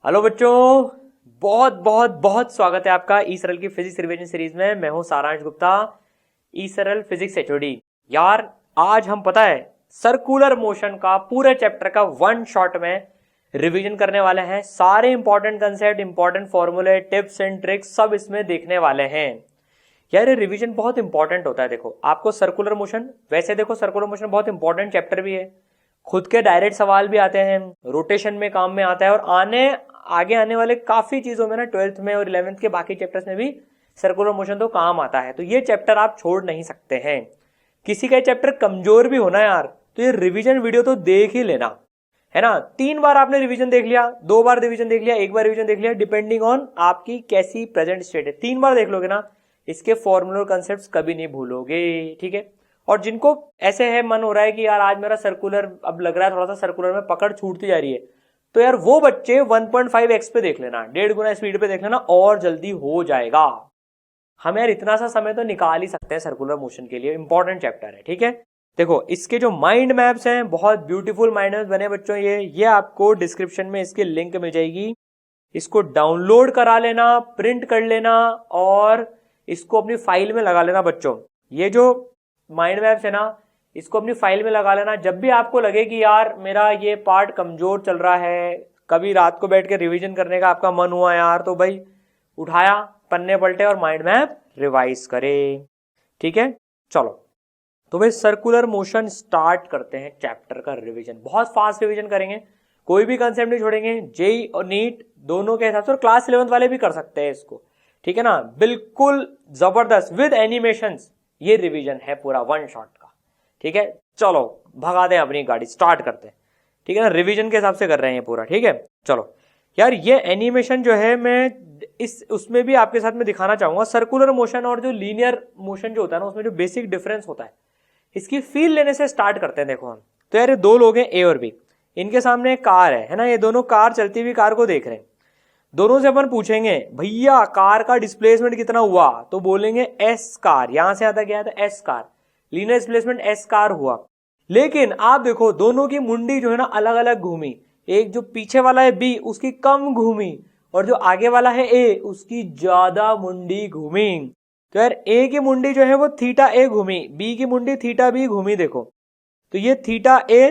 Hello बच्चों, बहुत बहुत बहुत स्वागत है आपका ई सरल की फिजिक्स रिवीजन सीरीज में। मैं हूं सारांश गुप्ता, ई सरल फिजिक्स एचओडी। यार आज हम पता है सर्कुलर मोशन का पूरे चैप्टर का वन शॉट में रिवीजन करने वाले हैं। सारे इंपॉर्टेंट कंसेप्ट, इंपॉर्टेंट फॉर्मूले, टिप्स एंड ट्रिक्स सब इसमें देखने वाले हैं। यार ये रिवीजन बहुत इंपॉर्टेंट होता है। देखो आपको सर्कुलर मोशन, वैसे देखो सर्कुलर मोशन बहुत इंपॉर्टेंट चैप्टर भी है, खुद के डायरेक्ट सवाल भी आते हैं, रोटेशन में काम में आता है, और आगे आने वाले काफी चीजों में ना 12th में और 11th के बाकी चैप्टर्स में भी सर्कुलर मोशन तो काम आता है। तो ये चैप्टर आप छोड़ नहीं सकते हैं। किसी का चैप्टर कमजोर भी होना यार तो ये रिवीजन वीडियो तो देख ही लेना, है ना। 3 बार आपने रिवीजन देख लिया, 2 बार रिवीजन देख लिया, 1 बार रिवीजन देख लिया, डिपेंडिंग ऑन आपकी कैसी प्रेजेंट स्टेट है। 3 बार देख लोगे ना, इसके फॉर्मूलर कंसेप्ट कभी नहीं भूलोगे, ठीक है। और जिनको ऐसे है मन हो रहा है कि यार आज मेरा सर्कुलर अब लग रहा है थोड़ा सा सर्कुलर में पकड़ छूटती जा रही है, तो यार वो बच्चे 1.5x पे देख लेना, 1.5 गुना स्पीड पे देख लेना और जल्दी हो जाएगा। हम यार इतना सा समय तो निकाल ही सकते हैं सर्कुलर मोशन के लिए, इंपॉर्टेंट चैप्टर है, ठीक है। देखो इसके जो माइंड मैप्स हैं बहुत ब्यूटीफुल माइंड मैप्स बने बच्चों। ये आपको डिस्क्रिप्शन में इसकी लिंक मिल जाएगी, इसको डाउनलोड करा लेना, प्रिंट कर लेना और इसको अपनी फाइल में लगा लेना बच्चों। ये जो माइंड मैप्स है ना, इसको अपनी फाइल में लगा लेना। जब भी आपको लगे कि यार मेरा ये पार्ट कमजोर चल रहा है, कभी रात को बैठ के रिवीजन करने का आपका मन हुआ यार, तो भाई उठाया पन्ने पलटे और माइंड मैप रिवाइज करे, ठीक है। चलो तो भाई सर्कुलर मोशन स्टार्ट करते हैं चैप्टर का रिवीजन। बहुत फास्ट रिवीजन करेंगे, कोई भी कंसेप्ट नहीं छोड़ेंगे। जेई और नीट दोनों के हिसाब से, और क्लास 11th वाले भी कर सकते हैं इसको, ठीक है ना। बिल्कुल जबरदस्त विद एनिमेशंस ये रिवीजन है पूरा वन शॉट का, ठीक है। चलो भगा दें अपनी गाड़ी, स्टार्ट करते हैं, ठीक है ना। रिवीजन के हिसाब से कर रहे हैं ये पूरा, ठीक है। चलो यार ये एनिमेशन जो है मैं उसमें भी आपके साथ में दिखाना चाहूंगा। सर्कुलर मोशन और जो लीनियर मोशन जो होता है ना, उसमें जो बेसिक डिफरेंस होता है, इसकी फील लेने से स्टार्ट करते हैं। देखो हम तो यार ये 2 लोग हैं ए और बी, इनके सामने एक कार है ना। ये दोनों कार, चलती हुई कार को देख रहे हैं। दोनों से अपन पूछेंगे भैया कार का डिस्प्लेसमेंट कितना हुआ, तो बोलेंगे एस कार, यहां से आता गया था S car, linear displacement S car हुआ। लेकिन आप देखो दोनों की मुंडी जो है ना अलग अलग घूमी। एक जो पीछे वाला है बी, उसकी कम घूमी, और जो आगे वाला है ए, उसकी ज्यादा मुंडी घूमी। तो यार ए की मुंडी जो है वो थीटा ए घूमी, बी की मुंडी थीटा बी घूमी। देखो तो ये थीटा ए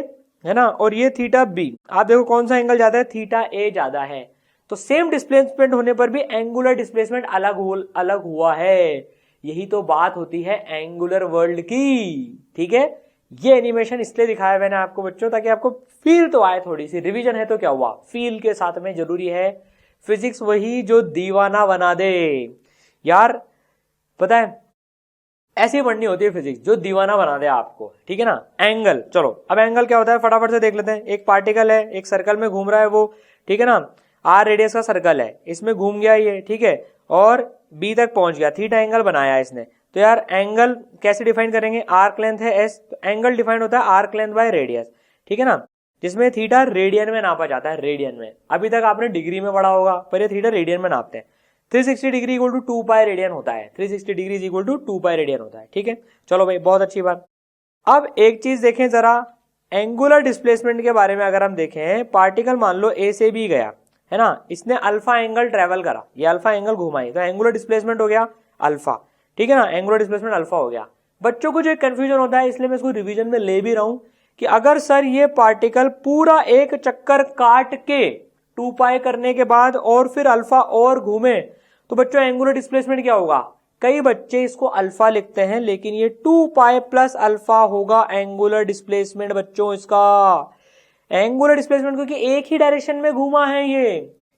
है ना, और ये थीटा बी। आप देखो कौन सा एंगल ज्यादा है, थीटा ए ज्यादा है। तो सेम डिस्प्लेसमेंट होने पर भी एंगुलर डिस्प्लेसमेंट अलग हुआ है। यही तो बात होती है एंगुलर वर्ल्ड की, ठीक है। ये एनिमेशन इसलिए दिखाया मैंने आपको बच्चों, ताकि आपको फील तो आए थोड़ी सी। रिवीजन है तो क्या हुआ, फील के साथ में जरूरी है। फिजिक्स वही जो दीवाना बना दे यार, पता है ऐसी पढ़नी होती है फिजिक्स जो दीवाना बना दे आपको, ठीक है ना। एंगल, चलो अब एंगल क्या होता है फटाफट से देख लेते हैं। एक पार्टिकल है, एक सर्कल में घूम रहा है वो, ठीक है ना। आर रेडियस का सर्कल है, इसमें घूम गया ये, ठीक है, और बी तक पहुंच गया, थीटा एंगल बनाया इसने। तो यार एंगल कैसे डिफाइन करेंगे, आर्क लेंथ है एस, तो एंगल डिफाइन होता है आर्क लेंथ बाय रेडियस, ठीक है ना। जिसमें थीटा रेडियन में नापा जाता है, रेडियन में। अभी तक आपने डिग्री में पढ़ा होगा, पर ये थीटा रेडियन में नापते हैं। 360 degree equal to 2 pi radian होता है, 360 degree equal to 2 pi radian होता है, ठीक है। चलो भाई बहुत अच्छी बात। अब एक चीज देखें जरा, एंगुलर डिस्प्लेसमेंट के बारे में अगर हम देखें, पार्टिकल मान लो ए से बी गया, है ना, इसने अल्फा एंगल ट्रेवल करा, ये अल्फा एंगल घुमाई, तो एंगुलर डिस्प्लेसमेंट हो गया अल्फा, ठीक है ना। एंगुलर डिस्प्लेसमेंट अल्फा हो गया। बच्चों को जो एक कंफ्यूजन होता है, इसलिए मैं इसको रिवीजन में ले भी रहा हूं, कि अगर सर ये पार्टिकल पूरा एक चक्कर काट के 2 पाई करने के बाद और फिर अल्फा और घूमे, तो बच्चों एंगुलर डिस्प्लेसमेंट क्या होगा। कई बच्चे इसको अल्फा लिखते हैं, लेकिन ये 2 पाई प्लस अल्फा होगा एंगुलर डिस्प्लेसमेंट बच्चों इसका। एंगुलर डिस्प्लेसमेंट क्योंकि एक ही डायरेक्शन में घूमा है, ये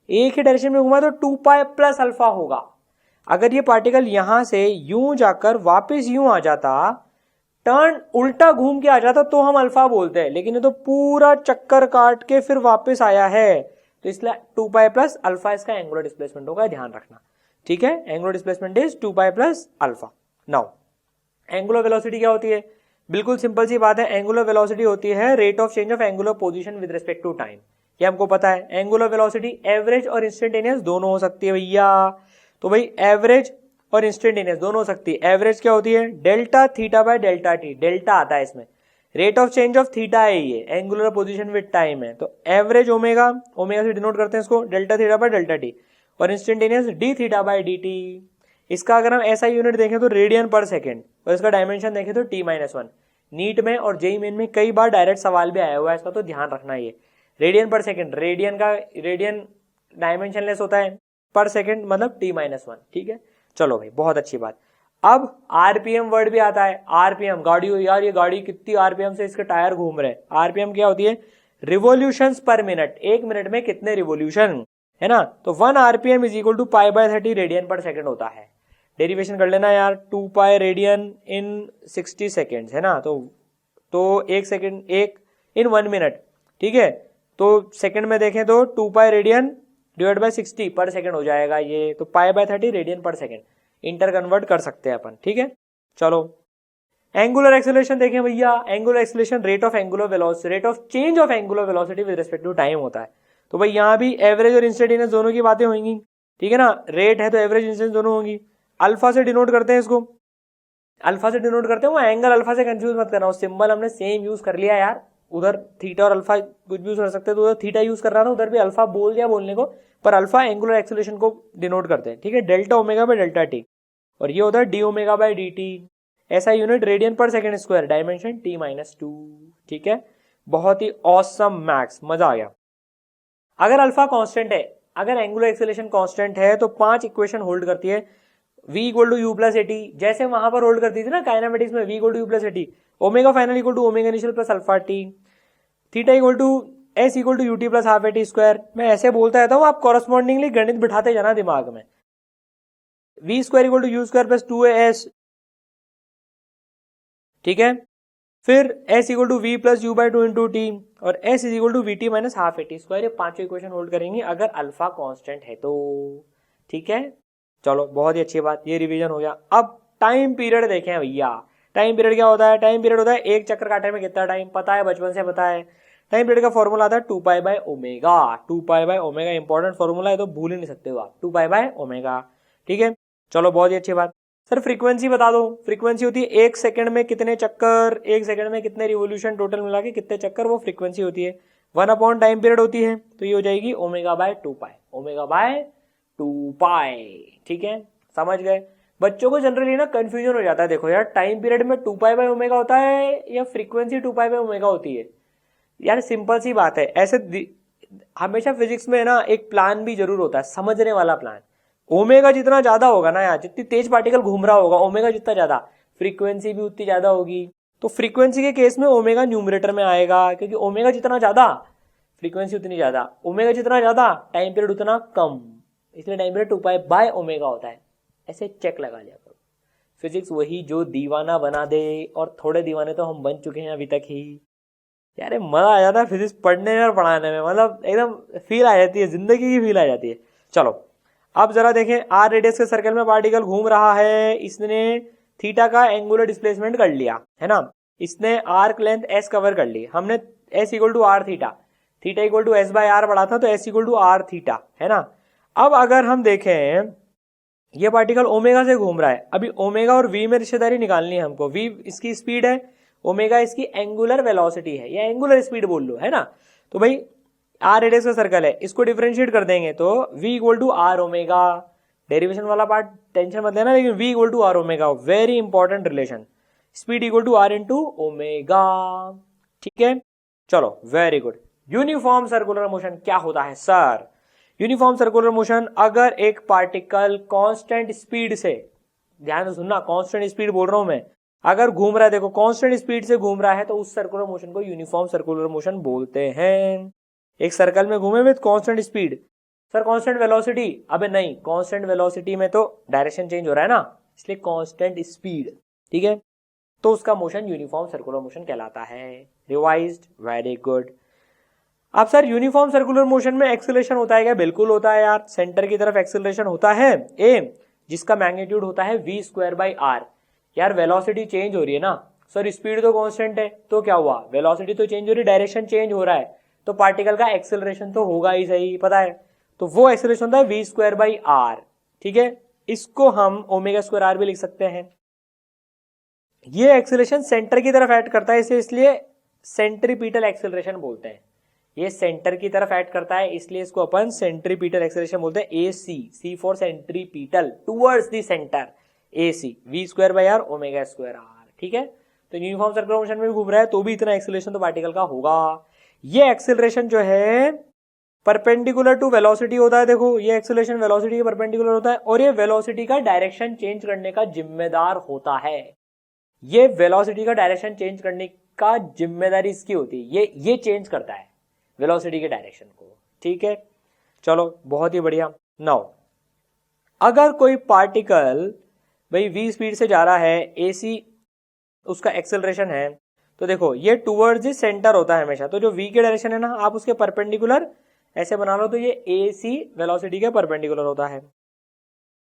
एक ही डायरेक्शन में घूमा, तो 2 पाई प्लस अल्फा होगा। अगर ये पार्टिकल यहां से यूं जाकर वापस यूं आ जाता, टर्न उल्टा घूम के आ जाता, तो हम अल्फा बोलते हैं। लेकिन ये तो पूरा चक्कर काट के फिर वापस आया है, तो इसलिए 2 पाई प्लस अल्फा इसका एंगुलर डिस्प्लेसमेंट होगा, ध्यान रखना, ठीक है। Angular displacement is 2 pi plus alpha. Now angular velocity क्या होती है, बिल्कुल सिंपल सी बात है। एंगुलर वेलोसिटी होती है rate of change of angular position with respect to time, ये हमको पता है। एंगुलर वेलोसिटी एवरेज और इंस्टेंटेनियस दोनों हो सकती है भैया। तो भाई एवरेज और इंस्टेंटेनियस दोनों हो सकती है। एवरेज क्या होती है, delta theta by delta T, delta आता है इसमें, rate of change of theta है, ये एंगुलर पोजीशन विद टाइम है, तो एवरेज ओमेगा, ओमेगा से डिनोट करते हैं इसको delta theta by delta T, और instantaneous D theta by D T. इसका अगर हम ऐसा यूनिट देखें तो रेडियन पर सेकेंड, और इसका डायमेंशन देखें तो t-1। नीट में और जेई मेन में कई बार डायरेक्ट सवाल भी आया हुआ है इसका, तो ध्यान रखना ये radian per second, radian dimensionless होता है, पर सेकेंड मतलब t-1, ठीक है। चलो भाई बहुत अच्छी बात। अब आरपीएम वर्ड भी आता है, आरपीएम गाड़ी, यार ये गाड़ी कितनी आरपीएम से इसके टायर घूम रहे हैं, आरपीएम क्या होती है, रिवोल्यूशंस पर मिनट, एक मिनट में कितने रिवोल्यूशन, है ना। तो 1 RPM is equal to π/30 radian per second होता है। डेरिवेशन कर लेना यार, 2π रेडियन इन 60 सेकेंड्स, है ना। तो एक सेकेंड, एक इन 1 मिनट, ठीक है। तो सेकेंड में देखें तो 2π रेडियन डिवाइड बाय 60 पर सेकेंड हो जाएगा ये, तो π/30 radian per second inter convert कर सकते हैं अपन, ठीक है। चलो एंगुलर एक्सेलरेशन देखें भैया, angular acceleration rate of angular velocity, rate of change of angular velocity with respect to time होता है। तो भाई यहाँ भी एवरेज और इंस्टेंटेनियस दोनों की बातें होंगी, ठीक है ना। रेट है तो एवरेज इंस्टेंटेनियस दोनों होंगी। अल्फा से डिनोट करते हैं इसको, अल्फा से डिनोट करते हैं, वो एंगल अल्फा से कंफ्यूज मत करना, सिंबल हमने सेम यूज कर लिया यार, उधर थीटा और अल्फा कुछ भी यूज कर सकते हैं, तो उधर थीटा यूज कर रहा था, उधर भी अल्फा बोल दिया बोलने को, पर अल्फा एंगुलर एक्सेलरेशन को डिनोट करते हैं, ठीक है। Delta omega by delta T, और ये होता है D omega by D T. ऐसा unit radian per second square, dimension t-2, ठीक है। बहुत ही ऑसम मैक्स, मजा आ गया। अगर अल्फा कांस्टेंट है, अगर एंगुलर एक्सेलरेशन कांस्टेंट है, तो 5 इक्वेशन होल्ड करती है। v equal to u plus a t, जैसे वहां पर होल्ड करती थी ना काइनेमेटिक्स में, v equal to u plus a t, omega final equal to omega initial plus alpha t, theta equal to s equal to u t plus half a t square. मैं ऐसे बोलता रहता हूँ, आप कॉरस्पॉन्डिंगली गणित बिठाते जाना दिमाग में। v square equal to u square plus 2as, ठीक है। फिर s equal to v plus u by 2 into t, और s is equal to v t minus half a t square. ये पांचों इक्वेशन होल्ड करेंगे अगर अल्फा कांस्टेंट है तो, ठीक है। चलो बहुत ही अच्छी बात, ये रिवीजन हो गया। अब टाइम पीरियड देखें भैया, टाइम पीरियड क्या होता है, टाइम पीरियड होता है एक चक्कर काटने में कितना टाइम, पता है बचपन से पता है। टाइम पीरियड का फॉर्मूला आता है 2π/ओमेगा, 2π/ओमेगा इंपॉर्टेंट फॉर्मूला है, तो भूल ही नहीं सकते हो आप, 2π/ओमेगा, ठीक है। चलो बहुत ही अच्छी बात। सर फ्रीक्वेंसी बता दो, फ्रीक्वेंसी होती है एक सेकंड में कितने चक्कर, एक सेकंड में कितने रिवोल्यूशन, टोटल मिला के कितने चक्कर, वो फ्रीक्वेंसी होती है। 1 टाइम पीरियड होती है, तो ये हो जाएगी ω/2π, ω/2π, ठीक है। समझ गए। बच्चों को जनरली ना कंफ्यूजन हो जाता है, देखो यार टाइम पीरियड में 2π/ओमेगा होता है या फ्रीक्वेंसी 2π/ओमेगा होती है। यार सिंपल सी बात है, ऐसे हमेशा फिजिक्स में ना एक प्लान भी जरूर होता है, समझने वाला प्लान। ओमेगा जितना ज्यादा होगा ना यार, जितनी तेज पार्टिकल घूम रहा होगा, ओमेगा जितना ज्यादा, फ्रीक्वेंसी भी उतनी ज्यादा होगी। तो फ्रीक्वेंसी के केस में ओमेगा न्यूमरेटर में आएगा, क्योंकि ओमेगा जितना ज्यादा फ्रीक्वेंसी उतनी ज्यादा, ओमेगा जितना ज्यादा टाइम पीरियड उतना कम, इसलिए टाइम पीरियड 2π/ओमेगा होता है। ऐसे चेक लगा लिया करो। फिजिक्स वही जो दीवाना बना दे, और थोड़े दीवाने तो हम बन चुके हैं अभी तक ही। यार मजा आ जाता है फिजिक्स पढ़ने में और पढ़ाने में, मतलब एकदम फील आ जाती है, जिंदगी की फील आ जाती है। चलो अब जरा देखें, आर रेडियस के सर्कल में पार्टिकल घूम रहा है, इसने थीटा का एंगुलर डिस्प्लेसमेंट कर लिया, है ना। इसने आर्क लेंथ एस कवर कर ली, हमने s equal to r theta, theta equal to s by r बढ़ा था, तो s equal to r theta, है ना। अब अगर हम देखें ये पार्टिकल ओमेगा से घूम रहा है, अभी ओमेगा और वी में रिश्तेदारी निकालनी है हमको। वी इसकी स्पीड है, ओमेगा इसकी एंगुलर वेलोसिटी है, या एंगुलर स्पीड बोल लो, है ना। तो भाई आर रेडियस का सर्कल है, इसको डिफरेंशिएट कर देंगे तो v equal to r omega, derivation वाला पार्ट टेंशन मत लेना, लेकिन v equal to r omega, very important relation. Speed equal to r into omega, ठीक है। चलो very good. Uniform circular motion क्या होता है सर? यूनिफॉर्म सर्कुलर मोशन, अगर एक पार्टिकल कांस्टेंट स्पीड से, ध्यान से सुनना, कांस्टेंट स्पीड बोल रहा हूं मैं, अगर घूम रहा है, देखो कांस्टेंट स्पीड से घूम रहा है, तो उस सर्कुलर मोशन को यूनिफॉर्म सर्कुलर मोशन बोलते हैं। एक सर्कल में घूमे with constant speed. Sir constant velocity, अबे नहीं, कांस्टेंट वेलोसिटी में तो डायरेक्शन चेंज हो रहा है ना, इसलिए कांस्टेंट स्पीड, ठीक है। तो उसका मोशन यूनिफॉर्म सर्कुलर मोशन कहलाता है। Revised, very good. अब सर यूनिफॉर्म सर्कुलर मोशन में एक्सेलरेशन होता है क्या? बिल्कुल होता है यार, सेंटर की तरफ एक्सेलरेशन होता है ए, जिसका मैग्नीट्यूड होता है v स्क्वायर बाई आर। यार वेलोसिटी चेंज हो रही है ना सर, स्पीड तो कांस्टेंट है, तो क्या हुआ, वेलोसिटी तो चेंज हो रही है, डायरेक्शन चेंज हो रहा है, तो पार्टिकल का एक्सेलरेशन तो होगा ही, सही पता है। तो वो एक्सेलरेशन होता है v स्क्वायर बाई आर, ठीक है। इसको हम ओमेगा स्क्वायर आर भी लिख सकते हैं। ये एक्सेलरेशन सेंटर की तरफ एक्ट करता है, इसलिए सेंट्रीपिटल एक्सेलरेशन बोलते हैं। ये सेंटर की तरफ एक्ट करता है, इसलिए इसको अपन सेंट्रीपिटल एक्सेलरेशन बोलते हैं। A C for centripetal, towards the centre, A C, V square by R omega square R. ठीक है, तो यूनिफॉर्म सर्कुलर मोशन में भी घूम रहा है तो भी इतना एक्सेलरेशन तो पार्टिकल का होगा। ये एक्सेलरेशन जो है परपेंडिकुलर टू वेलोसिटी होता है। देखो ये एक्सेलरेशन वेलोसिटी के परपेंडिकुलर होता है और ये वेलोसिटी का डायरेक्शन चेंज करने का जिम्मेदार होता है। ये वेलोसिटी का डायरेक्शन चेंज करने का जिम्मेदारी इसकी होती है। ये चेंज करता है वेलोसिटी के डायरेक्शन को। ठीक है, चलो बहुत ही बढ़िया। नाउ अगर कोई पार्टिकल भाई v स्पीड से जा रहा है, ac उसका एक्सेलरेशन है, तो देखो ये टूवर्ड्स द सेंटर होता है हमेशा। तो जो v के डायरेक्शन है ना, आप उसके परपेंडिकुलर ऐसे बना लो, तो ये ac वेलोसिटी के परपेंडिकुलर होता है।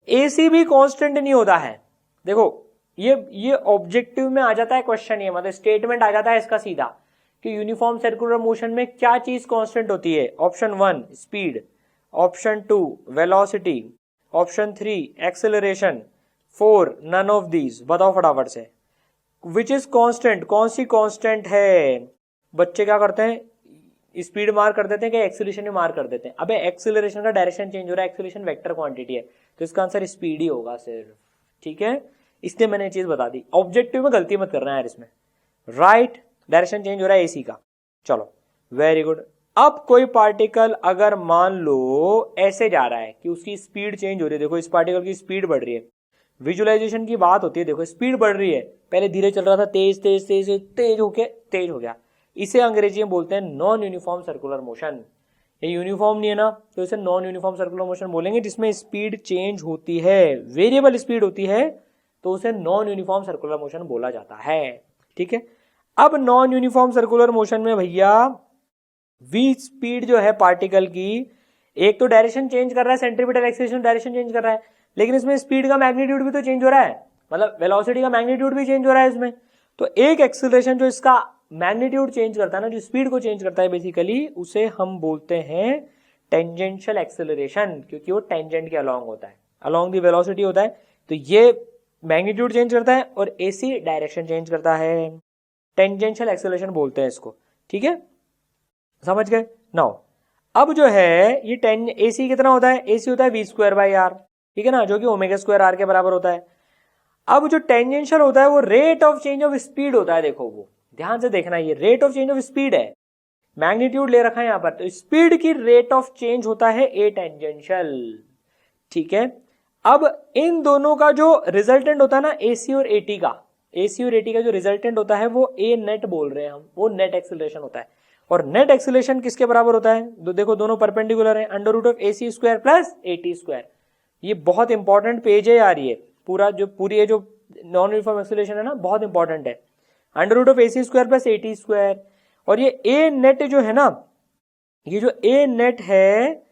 ac भी कांस्टेंट नहीं होता है। देखो ये ऑब्जेक्टिव में आ जाता है क्वेश्चन, ये मतलब स्टेटमेंट आ जाता है इसका सीधा कि यूनिफॉर्म सर्कुलर मोशन में क्या चीज कांस्टेंट होती है। Option 1 speed, option 2 velocity, option 3 acceleration, 4 none of these. बताओ फटाफट से विच इज कांस्टेंट, कौन सी कांस्टेंट है। बच्चे क्या करते हैं, स्पीड मार कर देते हैं कि एक्सेलरेशन भी मार कर देते हैं। अबे एक्सेलरेशन का डायरेक्शन चेंज हो रहा है, एक्सेलरेशन वेक्टर क्वांटिटी है, तो इसका आंसर स्पीड ही होगा सिर्फ। ठीक है, इसलिए मैंने ये चीज बता दी। ऑब्जेक्टिव में गलती मत करना यार इसमें। राइट, डायरेक्शन चेंज हो रहा है एसी का। चलो वेरी गुड। अब कोई पार्टिकल अगर मान लो ऐसे जा रहा है कि उसकी स्पीड चेंज हो रही है, देखो इस पार्टिकल की स्पीड बढ़ रही है, विजुअलाइजेशन की बात होती है। देखो स्पीड बढ़ रही है, पहले धीरे चल रहा था, तेज तेज तेज तेज होके तेज हो गया। इसे अंग्रेजी में बोलते हैं नॉन यूनिफॉर्म सर्कुलर मोशन। ये यूनिफॉर्म नहीं है ना, तो इसे नॉन यूनिफॉर्म सर्कुलर मोशन बोलेंगे, जिसमें स्पीड चेंज होती है, वेरिएबल स्पीड होती है, तो उसे नॉन यूनिफॉर्म सर्कुलर मोशन बोला जाता है। ठीक है, अब नॉन यूनिफॉर्म सर्कुलर मोशन में भैया v स्पीड जो है पार्टिकल की, एक तो डायरेक्शन चेंज कर रहा है, सेंट्रीपिटल एक्सेलरेशन डायरेक्शन चेंज कर रहा है, लेकिन इसमें स्पीड का मैग्नीट्यूड भी तो चेंज हो रहा है, मतलब वेलोसिटी का मैग्नीट्यूड भी चेंज हो रहा है इसमें। तो एक एक्सेलरेशन जो इसका मैग्नीट्यूड चेंज करता है ना, जो स्पीड को चेंज करता है बेसिकली, उसे हम बोलते हैं टेंजेंशियल एक्सेलरेशन, क्योंकि वो टेंजेंट के अलोंग होता है, अलोंग दी वेलोसिटी होता है। तो ये मैग्नीट्यूड चेंज करता है और एसी डायरेक्शन चेंज करता है, टेंजेंशियल एक्सेलरेशन बोलते हैं इसको। ठीक है, समझ गए। नाउ अब जो है ये एसी कितना होता है, एसी होता है वी स्क्वायर बाई आर, ठीक है ना, जो कि ओमेगा स्क्वायर आर के बराबर होता है। अब जो टेंजेंशियल होता है वो rate of change of speed होता है। देखो वो ध्यान से देखना, ये rate of change of speed है, मैग्नीट्यूड ले रखा है यहां पर, तो स्पीड की रेट ऑफ चेंज होता है ए टेंजेंशियल। ठीक है, अब इन दोनों का जो रिजल्टेंट होता है ना, एसी और एटी का, एसी और एटी का जो रिजल्टेंट होता है वो ए नेट बोल रहे हैं हम, वो नेट एक्सेलरेशन होता है। और नेट एक्सेलरेशन किसके बराबर होता है, देखो दोनों परपेंडिकुलर है, under root of a c square plus a t square. ये बहुत इंपॉर्टेंट पेज है यार, ये पूरी जो नॉन यूनिफॉर्म एक्सेलरेशन है ना, बहुत इंपॉर्टेंट है। Under root of a c square plus a t square, और ये ए नेट जो है ना, ये जो ए नेट है,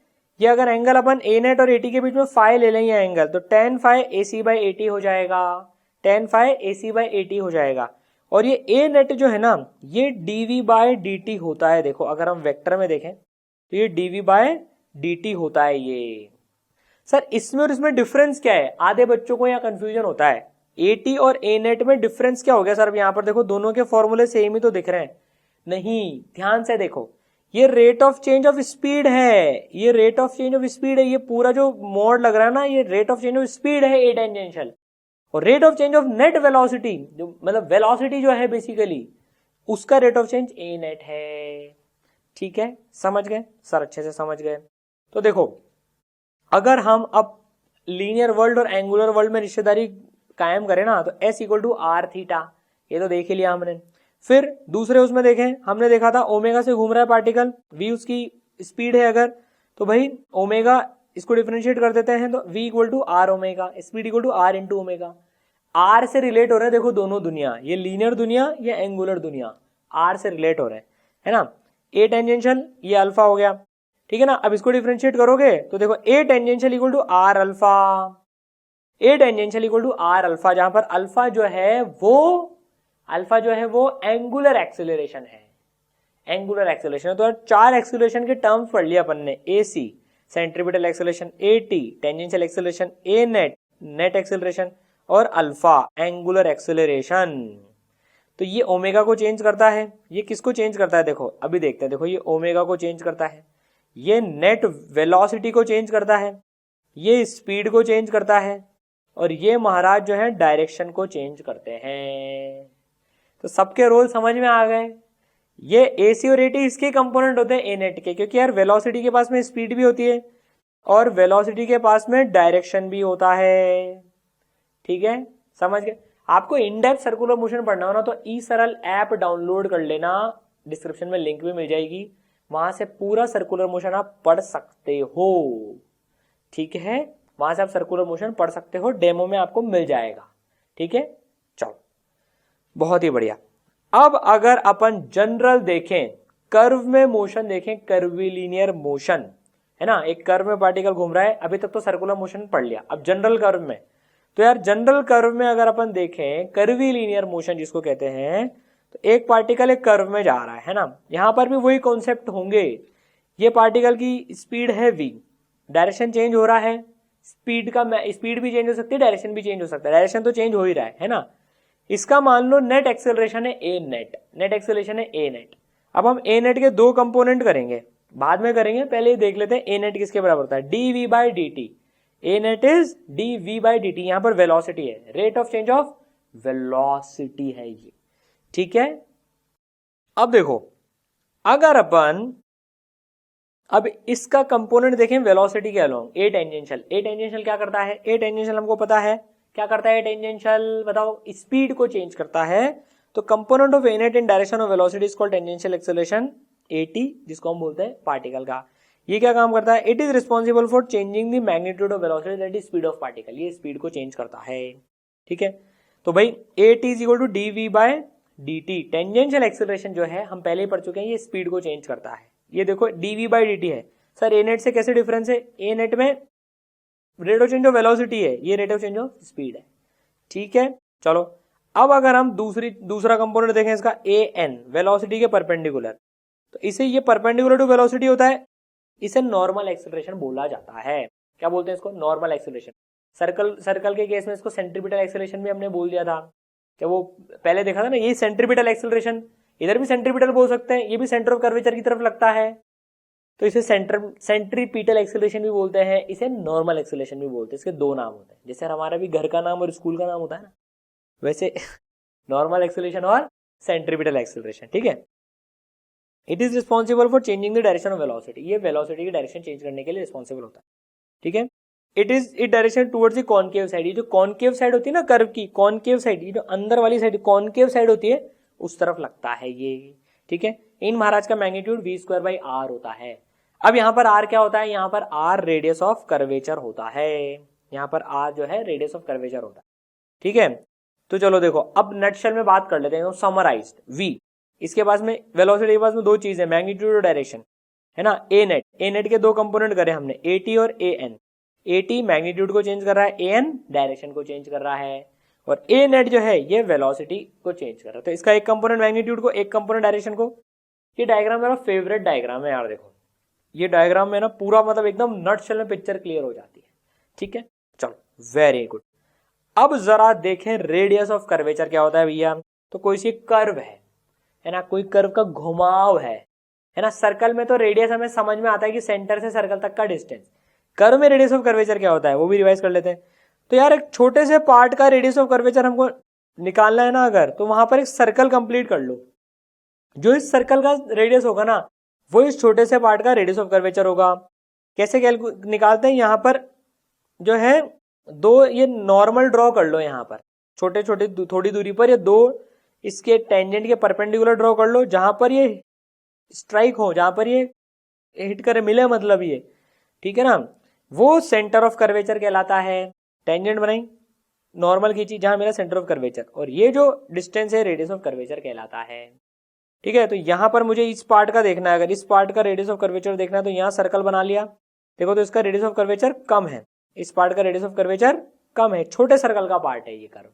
ये अगर एंगल अपन ए नेट और एटी के बीच में फाई ले लेंगे एंगल, तो tan phi a c by a t हो जाएगा, tan phi a c by a t हो जाएगा। और ये ए नेट जो है ना, ये डीवी बाय डी होता है। देखो अगर हम वेक्टर में देखें तो ये डीवी बाय डी होता है। ये सर इसमें और इसमें डिफरेंस क्या है, आधे बच्चों को यहाँ कंफ्यूजन होता है, एटी और ए नेट में डिफरेंस क्या हो गया सर। यहाँ पर देखो दोनों के फॉर्मूले सेम ही तो दिख रहे हैं। नहीं, ध्यान से देखो, ये rate of change of speed है, ये rate of change of speed है, ये पूरा जो मोड लग रहा है ना, ये rate of change of speed है ए टेंजेंशियल। और rate of change of net velocity, जो मतलब वेलोसिटी जो है बेसिकली, उसका rate of change A net है। ठीक है, समझ गए सर, अच्छे से समझ गए। तो देखो अगर हम अब लीनियर वर्ल्ड और एंगुलर वर्ल्ड में रिश्तेदारी कायम करें ना, तो s equal to r theta, ये तो देख ही लिया हमने। फिर दूसरे उसमें देखें, हमने देखा था ओमेगा से घूम रहा है पार्टिकल, वी उसकी स्पीड है अगर, तो भाई ओमेगा इसको डिफरेंशिएट कर देते हैं, तो v equal to r omega, speed equal to r into omega. R से रिलेट हो रहे हैं देखो दोनों दुनिया, ये लीनियर दुनिया, ये एंगुलर दुनिया, आर से रिलेट हो रहे हैं, है ना। ए टेंजेंशियल ये अल्फा हो गया, ठीक है ना। अब इसको डिफरेंशिएट करोगे तो देखो a tangential equal to R alpha, a tangential equal to R alpha, जहां पर अल्फा जो है वो एंगुलर एक्सेलरेशन है, एंगुलर एक्सेलरेशन। तो चार एक्सेलरेशन के टर्म्स पढ़ लिया अपन ने, a C centripetal acceleration, a T tangential acceleration, a net net acceleration, और अल्फा एंगुलर एक्सेलरेशन। तो ये ओमेगा को चेंज करता है, ये किसको चेंज करता है, देखो अभी देखते हैं। देखो ये ओमेगा को चेंज करता है, ये नेट वेलोसिटी को चेंज करता है, ये स्पीड को चेंज करता है, और ये महाराज जो है डायरेक्शन को चेंज करते हैं। तो सबके रोल समझ में आ गए। ये एसी और एटी इसके कंपोनेंट होते हैं ए नेट के, क्योंकि यार वेलोसिटी के पास में स्पीड भी होती है और वेलोसिटी के पास में डायरेक्शन भी होता है। ठीक है, समझ गए। आपको इन डेप्थ सर्कुलर मोशन पढ़ना हो ना तो ई सरल ऐप डाउनलोड कर लेना, डिस्क्रिप्शन में लिंक भी मिल जाएगी, वहां से पूरा सर्कुलर मोशन आप पढ़ सकते हो। ठीक है, वहां से आप सर्कुलर मोशन पढ़ सकते हो, डेमो में आपको मिल जाएगा। ठीक है, चलो बहुत ही बढ़िया। अब अगर अपन जनरल देखें, कर्व में मोशन देखें, कर्विलीनियर मोशन है ना, एक कर्व में पार्टिकल घूम रहा है, अभी तक तो सर्कुलर मोशन पढ़ लिया, अब जनरल कर्व में। तो यार जनरल कर्व में अगर अपन देखें कर्विलीनियर मोशन जिसको कहते हैं, तो एक पार्टिकल एक कर्व में जा रहा है ना, यहां पर भी वही कॉन्सेप्ट होंगे। ये पार्टिकल की स्पीड है v, डायरेक्शन चेंज हो रहा है, स्पीड भी चेंज हो सकती है, डायरेक्शन भी चेंज हो सकता है, डायरेक्शन तो चेंज हो ही रहा है ना। इसका मान लो नेट एक्सेलरेशन है ए नेट, नेट एक्सेलरेशन है ए नेट। अब हम ए नेट के दो कंपोनेंट करेंगे, बाद में करेंगे, पहले ही देख लेते हैं ए नेट किसके बराबर होता है, d v by d t. A net is d v by d t, यहां पर वेलोसिटी है, rate of change of velocity है ये। ठीक है, अब देखो अगर अपन अब इसका कंपोनेंट देखें वेलोसिटी के अलोंग, ए टेंजेंशियल। ए टेंजेंशियल क्या करता है, ए टेंजेंशियल हमको पता है क्या करता है, टेंजेंशियल बताओ, स्पीड को चेंज करता है। तो component of A net in direction of velocity is called tangential acceleration eighty, जिसको हम बोलते हैं पार्टिकल का। ये क्या काम करता है, it is responsible for changing the magnitude of velocity that is speed of particle, ये स्पीड को चेंज करता है। ठीक है, तो भाई a t is equal to d v by D t. Tangential acceleration जो है हम पहले ही पढ़ चुके हैं, ये स्पीड को चेंज करता है। ये देखो d v by d t है। सर ए नेट से कैसे डिफरेंस है, ए नेट में rate of change of velocity है, ये rate of change of speed है। ठीक है, चलो अब अगर हम दूसरा कंपोनेंट देखें इसका, ए एन, वेलोसिटी के परपेंडिकुलर, तो इसे ये परपेंडिकुलर टू वेलोसिटी होता है, इसे नॉर्मल एक्सेलरेशन बोला जाता है। क्या बोलते हैं इसको, नॉर्मल एक्सेलरेशन। सर्कल के केस में इसको सेंट्रीपिटल एक्सेलरेशन भी हमने बोल दिया था, क्या वो पहले देखा था ना, ये सेंट्रीपिटल एक्सेलरेशन, इधर भी सेंट्रीपिटल बोल सकते हैं, ये भी सेंटर ऑफ कर्वेचर की तरफ लगता है, तो इसे सेंट्रीपिटल एक्सेलरेशन भी बोलते हैं, इसे नॉर्मल एक्सेलरेशन भी बोलते हैं। इसके दो नाम होते हैं, जैसे हमारा भी घर का नाम और स्कूल का नाम होता है ना, वैसे नॉर्मल एक्सेलरेशन और सेंट्रीपिटल एक्सेलरेशन। ठीक है, it is responsible for changing the direction of velocity, ये वेलोसिटी की डायरेक्शन चेंज करने के लिए रिस्पॉन्सिबल होता है। ठीक है, it direction towards the concave side, ये जो कॉनकेव साइड होती है ना कर्व की, कॉनकेव साइड, ये जो अंदर वाली साइड कॉनकेव साइड होती है, उस तरफ लगता है ये। ठीक है, इन महाराज का magnitude v square by r होता है। अब यहां पर आर क्या होता है, यहां पर आर रेडियस ऑफ कर्वेचर होता है, यहां पर आर जो है रेडियस ऑफ कर्वेचर होता है। ठीक है, तो चलो देखो अब नटशेल में बात कर लेते हैं, समराइज्ड वी, इसके पास में वेलोसिटी के पास में दो चीज है, मैग्नीट्यूड और डायरेक्शन है ना। ए नेट के दो कंपोनेंट करे हमने, ए टी और A N. A T magnitude को चेंज कर रहा है, ए एन डायरेक्शन को चेंज कर रहा है, और ए नेट जो है ये वेलोसिटी को चेंज कर रहा है। तो इसका एक कंपोनेंट मैग्नीट्यूड को, एक कंपोनेंट डायरेक्शन को। ये डायग्राम मेरा फेवरेट डायग्राम है यार, देखो ये डायग्राम में ना पूरा मतलब एकदम नटशेल में पिक्चर क्लियर हो जाती है। ठीक है, चलो वेरी गुड। अब जरा देखें रेडियस ऑफ कर्वेचर क्या होता है भैया। तो कोई सी कर्व है ना, कोई कर्व का घुमाव है ना। सर्कल में तो रेडियस हमें समझ में आता है कि सेंटर से सर्कल तक का डिस्टेंस, कर्व में रेडियस ऑफ कर्वेचर क्या होता है वो भी रिवाइज कर लेते हैं। तो यार एक छोटे से पार्ट का रेडियस ऑफ कर्वेचर हमको निकालना है ना अगर, तो वहां पर एक सर्कल कंप्लीट कर लो, जो इस सर्कल का रेडियस होगा ना वो इस छोटे से पार्ट का रेडियस ऑफ कर्वेचर होगा। कैसे निकालते हैं, यहां पर जो है दो ये नॉर्मल ड्रॉ कर लो, यहां पर छोटे छोटे थोड़ी दूरी पर ये दो इसके टेंजेंट के परपेंडिकुलर ड्रॉ कर लो, जहां पर ये स्ट्राइक हो, जहां पर ये हिट करे, मिले मतलब ये। ठीक है ना, वो सेंटर ऑफ कर्वेचर कहलाता है। टेंजेंट बनाई, नॉर्मल खींची, जहां मेरा सेंटर ऑफ कर्वेचर, और ये जो डिस्टेंस है रेडियस ऑफ कर्वेचर कहलाता है। ठीक है, तो यहां पर मुझे इस पार्ट का देखना है, अगर इस पार्ट का रेडियस ऑफ कर्वेचर देखना है तो यहां सर्कल बना लिया। देखो तो इसका रेडियस ऑफ कर्वेचर कम है, इस पार्ट का रेडियस ऑफ कर्वेचर कम है, छोटे सर्कल का पार्ट है ये कर्व,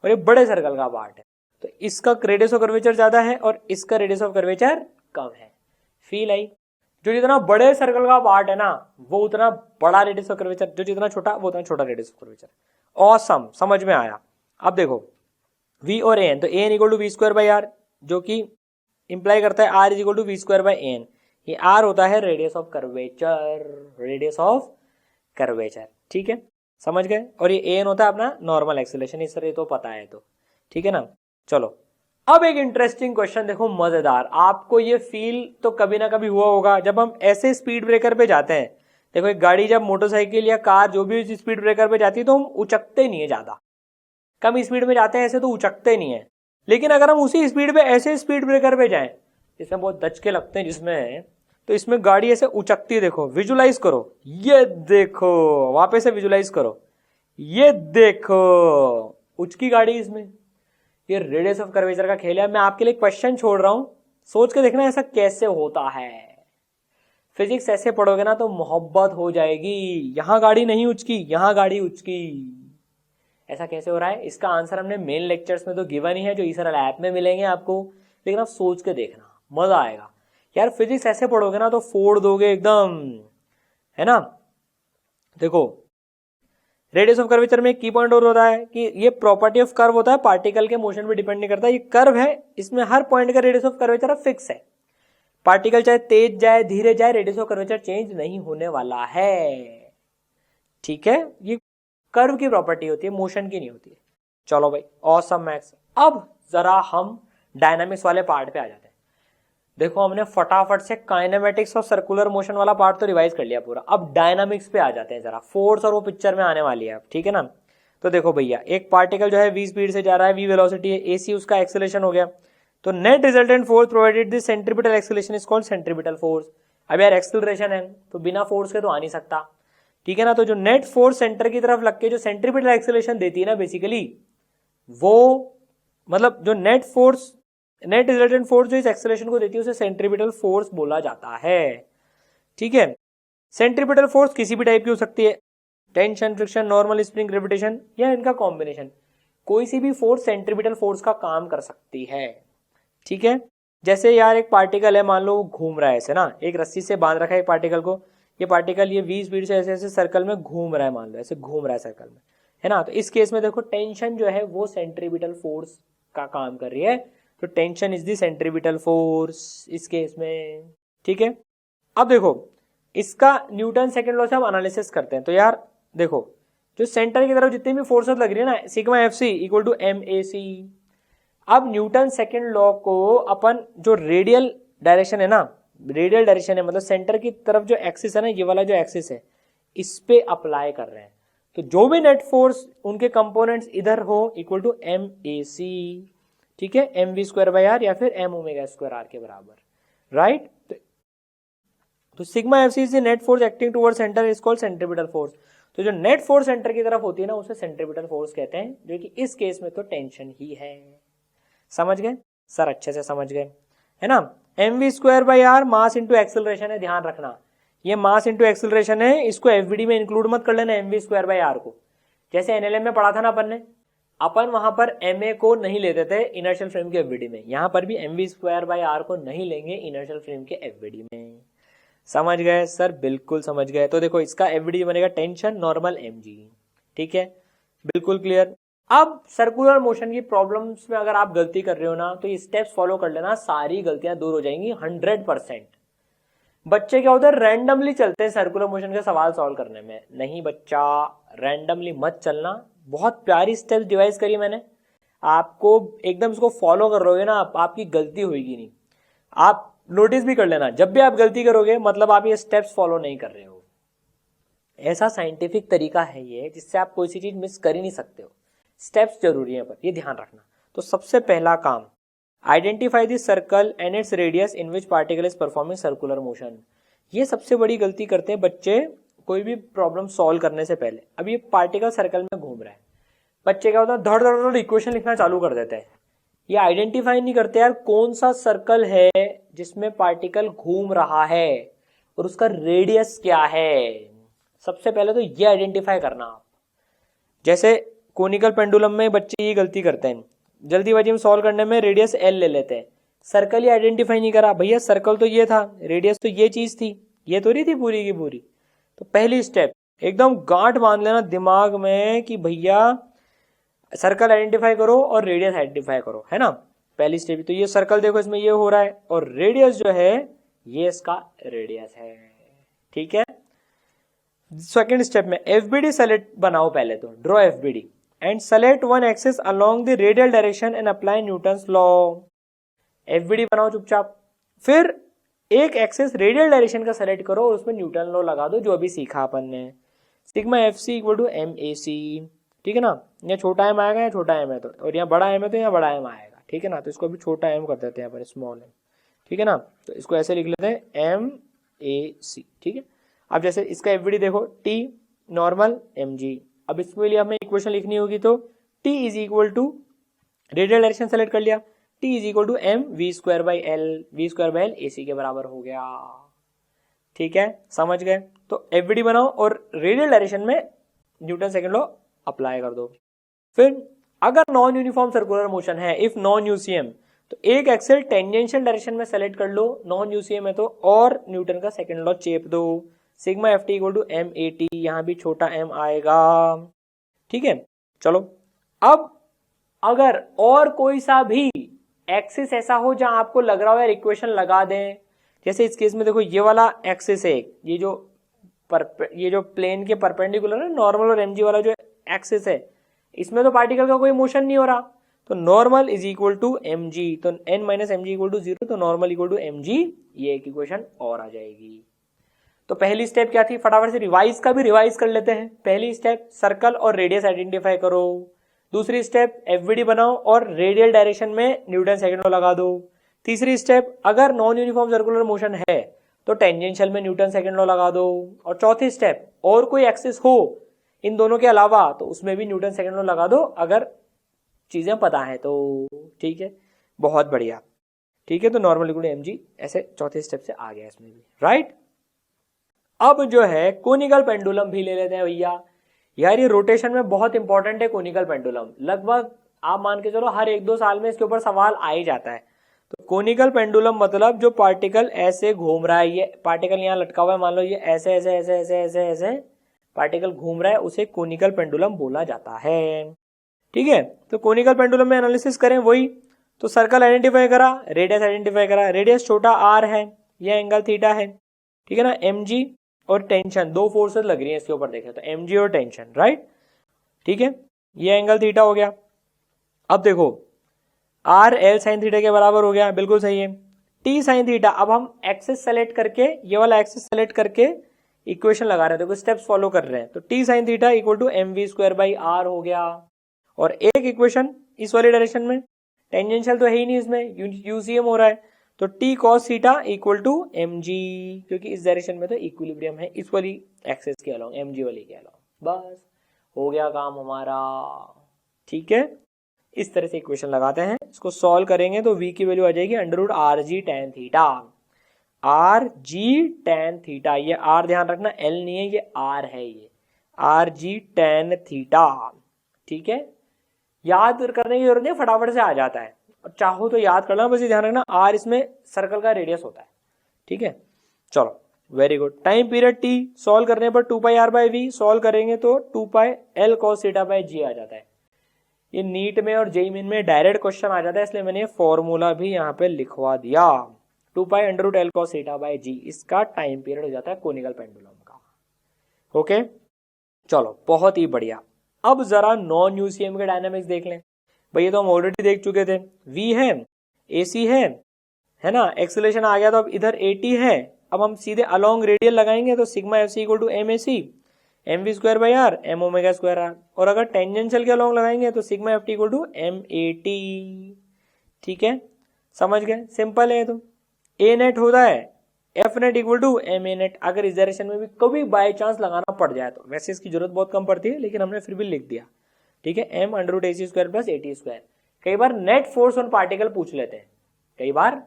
और ये बड़े सर्कल का पार्ट है, तो इसका रेडियस ऑफ कर्वेचर ज्यादा है और इसका रेडियस ऑफ कर्वेचर कम है। फील आई, जो जितना बड़े सर्कल का पार्ट है ना वो उतना बड़ा रेडियस ऑफ कर्वेचर, जो जितना छोटा वो उतना छोटा रेडियस ऑफ कर्वेचर। ऑसम, समझ में आया। अब देखो v और an, तो an equal to v square by r, जो कि इंप्लाई करता है r is equal to v square by n. ये r होता है radius of curvature, radius of curvature, ठीक है, समझ गए। और ये an होता है अपना नॉर्मल एक्सेलरेशन, इस तरह तो पता है, तो ठीक है ना। चलो अब एक इंटरेस्टिंग क्वेश्चन देखो, मजेदार। आपको ये फील तो कभी ना कभी हुआ होगा जब हम ऐसे स्पीड ब्रेकर पे जाते हैं। देखो एक गाड़ी जब मोटरसाइकिल या कार जो भी स्पीड ब्रेकर पे जाती है तो हम उचकते नहीं है, ज्यादा कम स्पीड में जाते हैं ऐसे तो उचकते नहीं है। लेकिन अगर हम उसी स्पीड पे ऐसे स्पीड ब्रेकर पे जाएं जिसमें बहुत दचके लगते हैं जिसमें, तो इसमें गाड़ी ऐसे उचकती है। देखो विजुलाइज करो, ये देखो वापस से विजुलाइज करो, ये देखो उचकी गाड़ी इसमें। ये रेडियस ऑफ कर्वेचर का खेल है। मैं आपके लिए क्वेश्चन छोड़ रहा हूं, सोच के देखना ऐसा कैसे होता है। फिजिक्स ऐसे पढ़ोगे ना तो मोहब्बत हो जाएगी। यहां गाड़ी नहीं उचकी, यहां गाड़ी उचकी। ऐसा कैसे हो रहा है, इसका आंसर हमने मेन लेक्चर्स में तो गिवन ही है, जो ईसरल ऐप में मिलेंगे आपको। लेकिन आप सोच के देखना, मजा आएगा यार। फिजिक्स ऐसे पढ़ोगे ना तो फोड़ दोगे एकदम, है ना। देखो रेडियस ऑफ कर्वेचर में एक की पॉइंट और होता है कि ये प्रॉपर्टी ऑफ कर्व होता है, पार्टिकल के मोशन पे डिपेंड नहीं करता। ये कर्व है, इसमें हर पॉइंट का रेडियस ऑफ कर्वेचर फिक्स है। पार्टिकल चाहे तेज जाए धीरे जाए, रेडियस ऑफ कर्वेचर चेंज नहीं होने वाला है, ठीक है। ये कर्व की प्रॉपर्टी होती है, मोशन की नहीं होती है। चलो भाई ऑसम मैक्स। अब जरा हम डायनामिक्स वाले पार्ट पे आ जाते हैं। देखो हमने फटाफट से काइनेमेटिक्स और सर्कुलर मोशन वाला पार्ट तो रिवाइज कर लिया पूरा। अब डायनामिक्स पे आ जाते हैं जरा। फोर्स और वो पिक्चर में आने वाली है अब, ठीक है ना। तो देखो भैया एक पार्टिकल जो है v स्पीड से जा रहा है, v वेलोसिटी है, ac उसका एक्सेलरेशन हो गया। तो net resultant force provided this centripetal acceleration is called centripetal force. अब यार एक्सेलरेशन है तो बिना फोर्स के तो आ नहीं सकता, ठीक है ना। तो जो नेट फोर्स सेंटर की तरफ लग के जो सेंट्रीपिटल एक्सेलरेशन देती है ना बेसिकली, वो मतलब जो net force, net resultant force जो इस एक्सेलरेशन को देती है उसे सेंट्रीपिटल फोर्स बोला जाता है, ठीक है। सेंट्रीपिटल फोर्स किसी भी टाइप की हो सकती है, tension, friction, normal spring, gravitation या इनका कॉम्बिनेशन। कोई सी भी फोर्स सेंट्रीपिटल फोर्स का काम कर सकती है, ठीक है। जैसे यार एक पार्टिकल है, मान लो वो घूम रहा है ऐसे ना, एक रस्सी से बांध रखा है एक पार्टिकल को। ये पार्टिकल ये v स्पीड से ऐसे ऐसे सर्कल में घूम रहा है, मान लो ऐसे घूम रहा है सर्कल में, है ना। तो इस केस में देखो टेंशन जो है वो सेंट्रीपिटल फोर्स का काम कर रही है। तो tension is the centripetal force इस केस में, ठीक है। अब देखो इसका न्यूटन सेकंड लॉ से हम एनालिसिस करते हैं। तो यार देखो जो सेंटर की तरफ जितनी भी फोर्सेस लग रही है ना, sigma F C equal to M A C. अब न्यूटन सेकंड लॉ को अपन जो रेडियल डायरेक्शन है ना, रेडियल डायरेक्शन है मतलब सेंटर की तरफ जो एक्सिस है ना, ये वाला जो एक्सिस है, इस पे अप्लाई कर रहे हैं। तो जो भी नेट फोर्स उनके कंपोनेंट्स इधर हो इक्वल टू एम ए सी, ठीक है, m we square by r या फिर एम ओमेगा स्क्वायर आर के बराबर, राइट। तो sigma F c is the net force acting toward centre is called centripetal force. तो जो नेट फोर्स सेंटर की तरफ होती है ना उसे सेंट्रीपिटल फोर्स कहते हैं, जो कि इस केस में तो टेंशन ही है। समझ गए सर, अच्छे से समझ गए, है ना। M we square by r mass into acceleration है, ध्यान रखना ये मास इंटू एक्सेलरेशन है, इसको एफवीडी में इंक्लूड मत कर लेना m we square by r को। जैसे एनएलएम में पढ़ा था ना अपन ने, अपन वहां पर एमए को नहीं लेते थे इनर्शियल फ्रेम के एफवीडी में, यहां पर भी m we square by r को नहीं लेंगे इनर्शियल फ्रेम के एफवीडी में। समझ गए सर, बिल्कुल समझ गए। तो देखो इसका एफवीडी बनेगा टेंशन नॉर्मल mg, ठीक है, बिल्कुल क्लियर। अब सर्कुलर मोशन की प्रॉब्लम्स में अगर आप गलती कर रहे हो ना तो ये स्टेप्स फॉलो कर लेना, सारी गलतियां दूर हो जाएंगी 100%। बच्चे क्या होता है रैंडमली चलते हैं सर्कुलर मोशन के सवाल सॉल्व करने में। नहीं बच्चा, रैंडमली मत चलना। बहुत प्यारी स्टेप्स डिवाइस करी मैंने, आपको एकदम इसको फॉलो कर रहोगे ना आपकी गलती होगी नहीं। आप नोटिस भी कर लेना, जब भी आप गलती करोगे मतलब आप ये स्टेप्स फॉलो नहीं कर रहे हो। ऐसा साइंटिफिक तरीका है ये जिससे आप कोई सी चीज मिस कर ही नहीं सकते हो। स्टेप्स जरूरी है पर ये ध्यान रखना। तो सबसे पहला काम, identify the circle and its radius in which particle is performing circular motion. ये सबसे बड़ी गलती करते हैं बच्चे कोई भी प्रॉब्लम सॉल्व करने से पहले। अब ये पार्टिकल सर्कल में घूम रहा है, बच्चे क्या होता है धड़ धड़ धड़ इक्वेशन लिखना चालू कर देते हैं। ये आइडेंटिफाई नहीं करते यार कौन सा सर्कल है जिसमें पार्टिकल घूम रहा है और उसका रेडियस क्या है। सबसे पहले तो ये आइडेंटिफाई करना आप। जैसे कोनिकल पेंडुलम में बच्चे ये गलती करते हैं, जल्दीबाजी में सॉल्व करने में रेडियस एल ले लेते हैं, सर्कल ही आइडेंटिफाई नहीं करा। भैया सर्कल तो ये था, रेडियस तो ये चीज थी, ये तो नहीं थी पूरी की पूरी। तो पहली स्टेप एकदम गांठ बांध लेना दिमाग में कि भैया सर्कल आइडेंटिफाई करो और रेडियस आइडेंटिफाई करो, है ना। पहली स्टेप तो ये सर्कल देखो, इसमें ये हो रहा है और रेडियस जो है ये इसका रेडियस है, ठीक है। सेकेंड स्टेप में एफबीडी सेलेक्ट बनाओ, पहले तो draw FBD and select one axis along the radial direction and apply Newton's law. FBD बनाओ चुपचाप, फिर एक एक्सिस रेडियल डायरेक्शन का सेलेक्ट करो और उसमें न्यूटन लॉ लगा दो जो अभी सीखा अपन ने। Sigma F C equal to M A सी, ठीक है ना। यहाँ छोटा एम आएगा, यहाँ छोटा एम है तो, और यहाँ बड़ा एम है तो यहाँ बड़ा एम आएगा, ठीक है ना। तो इसको अभी छोटा एम कर देते हैं अपन, स्मॉल एम, ठीक है ना। तो इसको ऐसे लिख लेते हैं एम ए सी, ठीक है। अब जैसे इसका एफबीडी देखो, टी नॉर्मल एम जी। अब इसके लिए हमें इक्वेशन लिखनी होगी तो T is equal to radial direction select कर लिया, T is equal to M we square by L, V square by L A C के बराबर हो गया, ठीक है, समझ गए। तो एफबीडी बनाओ और रेडियल डायरेक्शन में न्यूटन सेकंड लॉ अप्लाई कर दो। फिर अगर नॉन यूनिफॉर्म सर्कुलर मोशन है, इफ नॉन यूसीएम, तो एक एक्सेल टेंजेंशियल डायरेक्शन में सेलेक्ट कर लो, नॉन यूसीएम है तो, और न्यूटन का सेकंड लॉ चेप दो। Sigma f t equal to M a t, यहां भी छोटा एम आएगा, ठीक है। चलो अब अगर और कोई सा भी एक्सिस ऐसा हो जहां आपको लग रहा हो यार इक्वेशन लगा दें, जैसे इस केस में देखो ये वाला एक्सिस है, ये जो प्लेन के परपेंडिकुलर है नॉर्मल और एमजी वाला जो एक्सिस है, इसमें तो पार्टिकल का कोई मोशन नहीं हो रहा, तो normal is equal to M G, तो N minus M G equal to zero, तो normal equal to M G, ये एक इक्वेशन और आ जाएगी। तो पहली स्टेप क्या थी, फटाफट से रिवाइज का भी रिवाइज कर लेते हैं। पहली स्टेप सर्कल और रेडियस आइडेंटिफाई करो, दूसरी स्टेप एफबीडी बनाओ और रेडियल डायरेक्शन में न्यूटन सेकंड लॉ लगा दो, तीसरी स्टेप अगर नॉन यूनिफॉर्म सर्कुलर मोशन है तो टेंजेंशियल में न्यूटन सेकंड लॉ लगा दो, और चौथी स्टेप और कोई एक्सिस हो इन दोनों के अलावा तो उसमें भी न्यूटन सेकंड लॉ लगा दो अगर चीजें पता है तो, ठीक है, बहुत बढ़िया, ठीक है। तो नॉर्मल इक्वल टू एमजी, ऐसे चौथे स्टेप से आ गया इसमें भी, राइट। अब जो है कोनिकल पेंडुलम भी ले लेते हैं भैया। यार ये रोटेशन में बहुत इंपॉर्टेंट है कोनिकल पेंडुलम, लगभग आप मान के चलो हर 1-2 साल में इसके ऊपर सवाल आ ही जाता है। तो कोनिकल पेंडुलम मतलब जो पार्टिकल ऐसे घूम रहा है, ये पार्टिकल यहाँ लटका हुआ है, मान लो ये ऐसे ऐसे ऐसे ऐसे ऐसे ऐसे पार्टिकल घूम रहा है, उसे कोनिकल पेंडुलम बोला जाता है, ठीक है। तो कोनिकल पेंडुलम में एनालिसिस करें वही, तो सर्कल आइडेंटिफाई करा, रेडियस आइडेंटिफाई करा, रेडियस छोटा आर है, यह एंगल थीटा है, ठीक है ना। एम जी और टेंशन, दो फोर्सेस लग रही है इसके ऊपर देखें तो, एम जी और टेंशन, राइट, ठीक है, ये एंगल थीटा हो गया। अब देखो आर एल साइन थीटा के बराबर हो गया, बिल्कुल सही है। टी साइन थीटा, अब हम एक्सिस सेलेक्ट करके, ये वाला एक्सिस सेलेक्ट करके इक्वेशन लगा रहे हैं, देखो स्टेप्स फॉलो कर रहे हैं, तो t sine theta equal to M we square by r हो गया। और एक इक्वेशन इस वाली डायरेक्शन में, टेंजेंशियल तो है ही नहीं इसमें, यूसीएम हो रहा है, तो t cos theta equal to M g, क्योंकि इस डायरेक्शन में तो इक्विलिब्रियम है इस वाली एक्सिस के अलोंग, एम जी वाली के अलोंग, बस हो गया काम हमारा, ठीक है। इस तरह से इक्वेशन लगाते हैं, इसको सॉल्व करेंगे तो v की वैल्यू आ जाएगी under root r g tan theta, r g tan theta, ये आर ध्यान रखना एल नहीं है, ये आर है, ये आर जी टेन थीटा, ठीक है। याद करने की जरूरत नहीं, फटाफट से आ जाता है, और चाहो तो याद करना, बस ये ध्यान रखना आर इसमें सर्कल का रेडियस होता है, ठीक है। चलो very good. Time period T solve करने पर 2 pi R by V, solve करेंगे तो 2 pi L cos theta by G आ जाता है। ये नीट में और जेईई मेन में डायरेक्ट क्वेश्चन आ जाता है, इसलिए मैंने फॉर्मूला भी यहाँ पे लिखवा दिया, 2 pi under root L cos theta by G, इसका टाइम पीरियड हो जाता है कोनिकल पेंडुलम का, ओके। चलो बहुत ही बढ़िया। अब जरा नॉन यूसीएम के डायनामिक्स देख लें भैया, तो हम ऑलरेडी देख चुके थे, v है, ac है ना, एक्सेलरेशन आ गया, तो अब इधर at है, अब हम सीधे अलोंग रेडियल लगाएंगे तो sigma F C equal to M A c, m we square by r, m omega square r, और अगर टेंजेंशियल के अलोंग लगाएंगे तो sigma f t equal to M a t, ठीक है, समझ गए, सिंपल है। तो ए नेट होता है f net equal to M a net, अगर इस डायरेक्शन में भी कभी बाय चांस लगाना पड़ जाए तो, वैसे इसकी जरूरत बहुत कम पड़ती है लेकिन हमने फिर भी लिख दिया, ठीक है, m under root a c square plus a t square. कई बार नेट फोर्स ऑन पार्टिकल पूछ लेते हैं, कई बार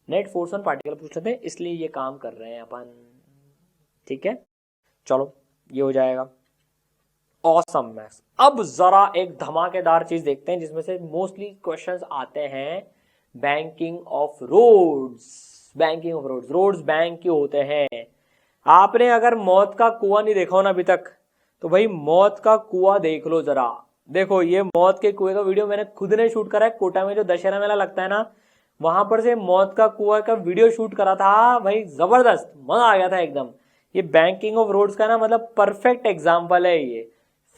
नेट फोर्स ऑन पार्टिकल पूछ लेते हैं, इसलिए ये काम कर रहे हैं अपन, ठीक है। चलो ये हो जाएगा, ऑसम मैक्स। अब जरा एक धमाकेदार चीज देखते हैं जिसमें से मोस्टली क्वेश्चंस आते हैं, banking of roads. Banking of roads, roads bank क्यों होते हैं? आपने अगर मौत का कुआं नहीं देखा हो ना अभी तक, तो भाई मौत का कुआं देख लो जरा, देखो ये मौत के कुएं का वीडियो मैंने खुद ने शूट करा है, कोटा में जो दशहरा मेला लगता है ना, वहां पर से मौत का कुआं का वीडियो शूट करा था भाई, जबरदस्त, मजा आ गया था एकदम। ये बैंकिंग ऑफ रोड्स का ना मतलब परफेक्ट एग्जाम्पल है ये।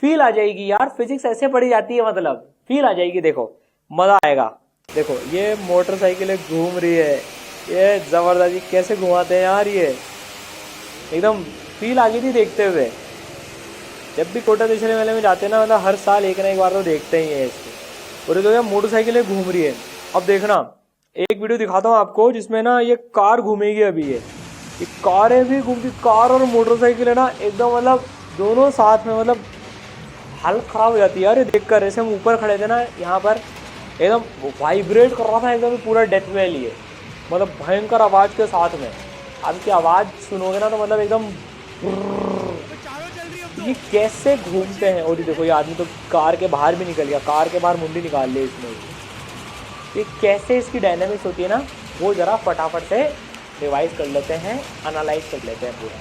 फील आ जाएगी यार, फिजिक्स ऐसे पढ़ी जाती है, मतलब फील आ जाएगी, देखो मजा आएगा। देखो ये मोटरसाइकिल घूम रही है, ये जबरदस्त, ये कैसे घुमाते हैं यार, ये एकदम फील आ गई थी देखते हुए। जब भी कोटा दशहरे मेले में जाते हैं ना, मतलब हर साल एक ना एक बार तो देखते ही है इसको। और ये तो यार मोटरसाइकिलें घूम रही है। अब देखना एक वीडियो दिखाता हूँ आपको जिसमें ना ये कार घूमेगी अभी, ये कारें भी घूमती, कार और मोटरसाइकिल है ना एकदम, मतलब दोनों साथ में, मतलब हालत खराब हो जाती है यार ये देखकर। ऐसे हम ऊपर खड़े थे ना यहाँ पर, एकदम वाइब्रेट कर रहा था एकदम पूरा डेथ वैली है, मतलब भयंकर आवाज के साथ में। आप इसकी आवाज सुनोगे ना तो मतलब एकदम ये कैसे घूमते हैं। और ये देखो ये आदमी तो कार के बाहर भी निकल गया, कार के बाहर मुंडी निकाल ली इसमें। ये कैसे इसकी डायनामिक्स होती है ना, वो जरा फटाफट से रिवाइज कर लेते हैं, एनालाइज कर लेते हैं पूरा।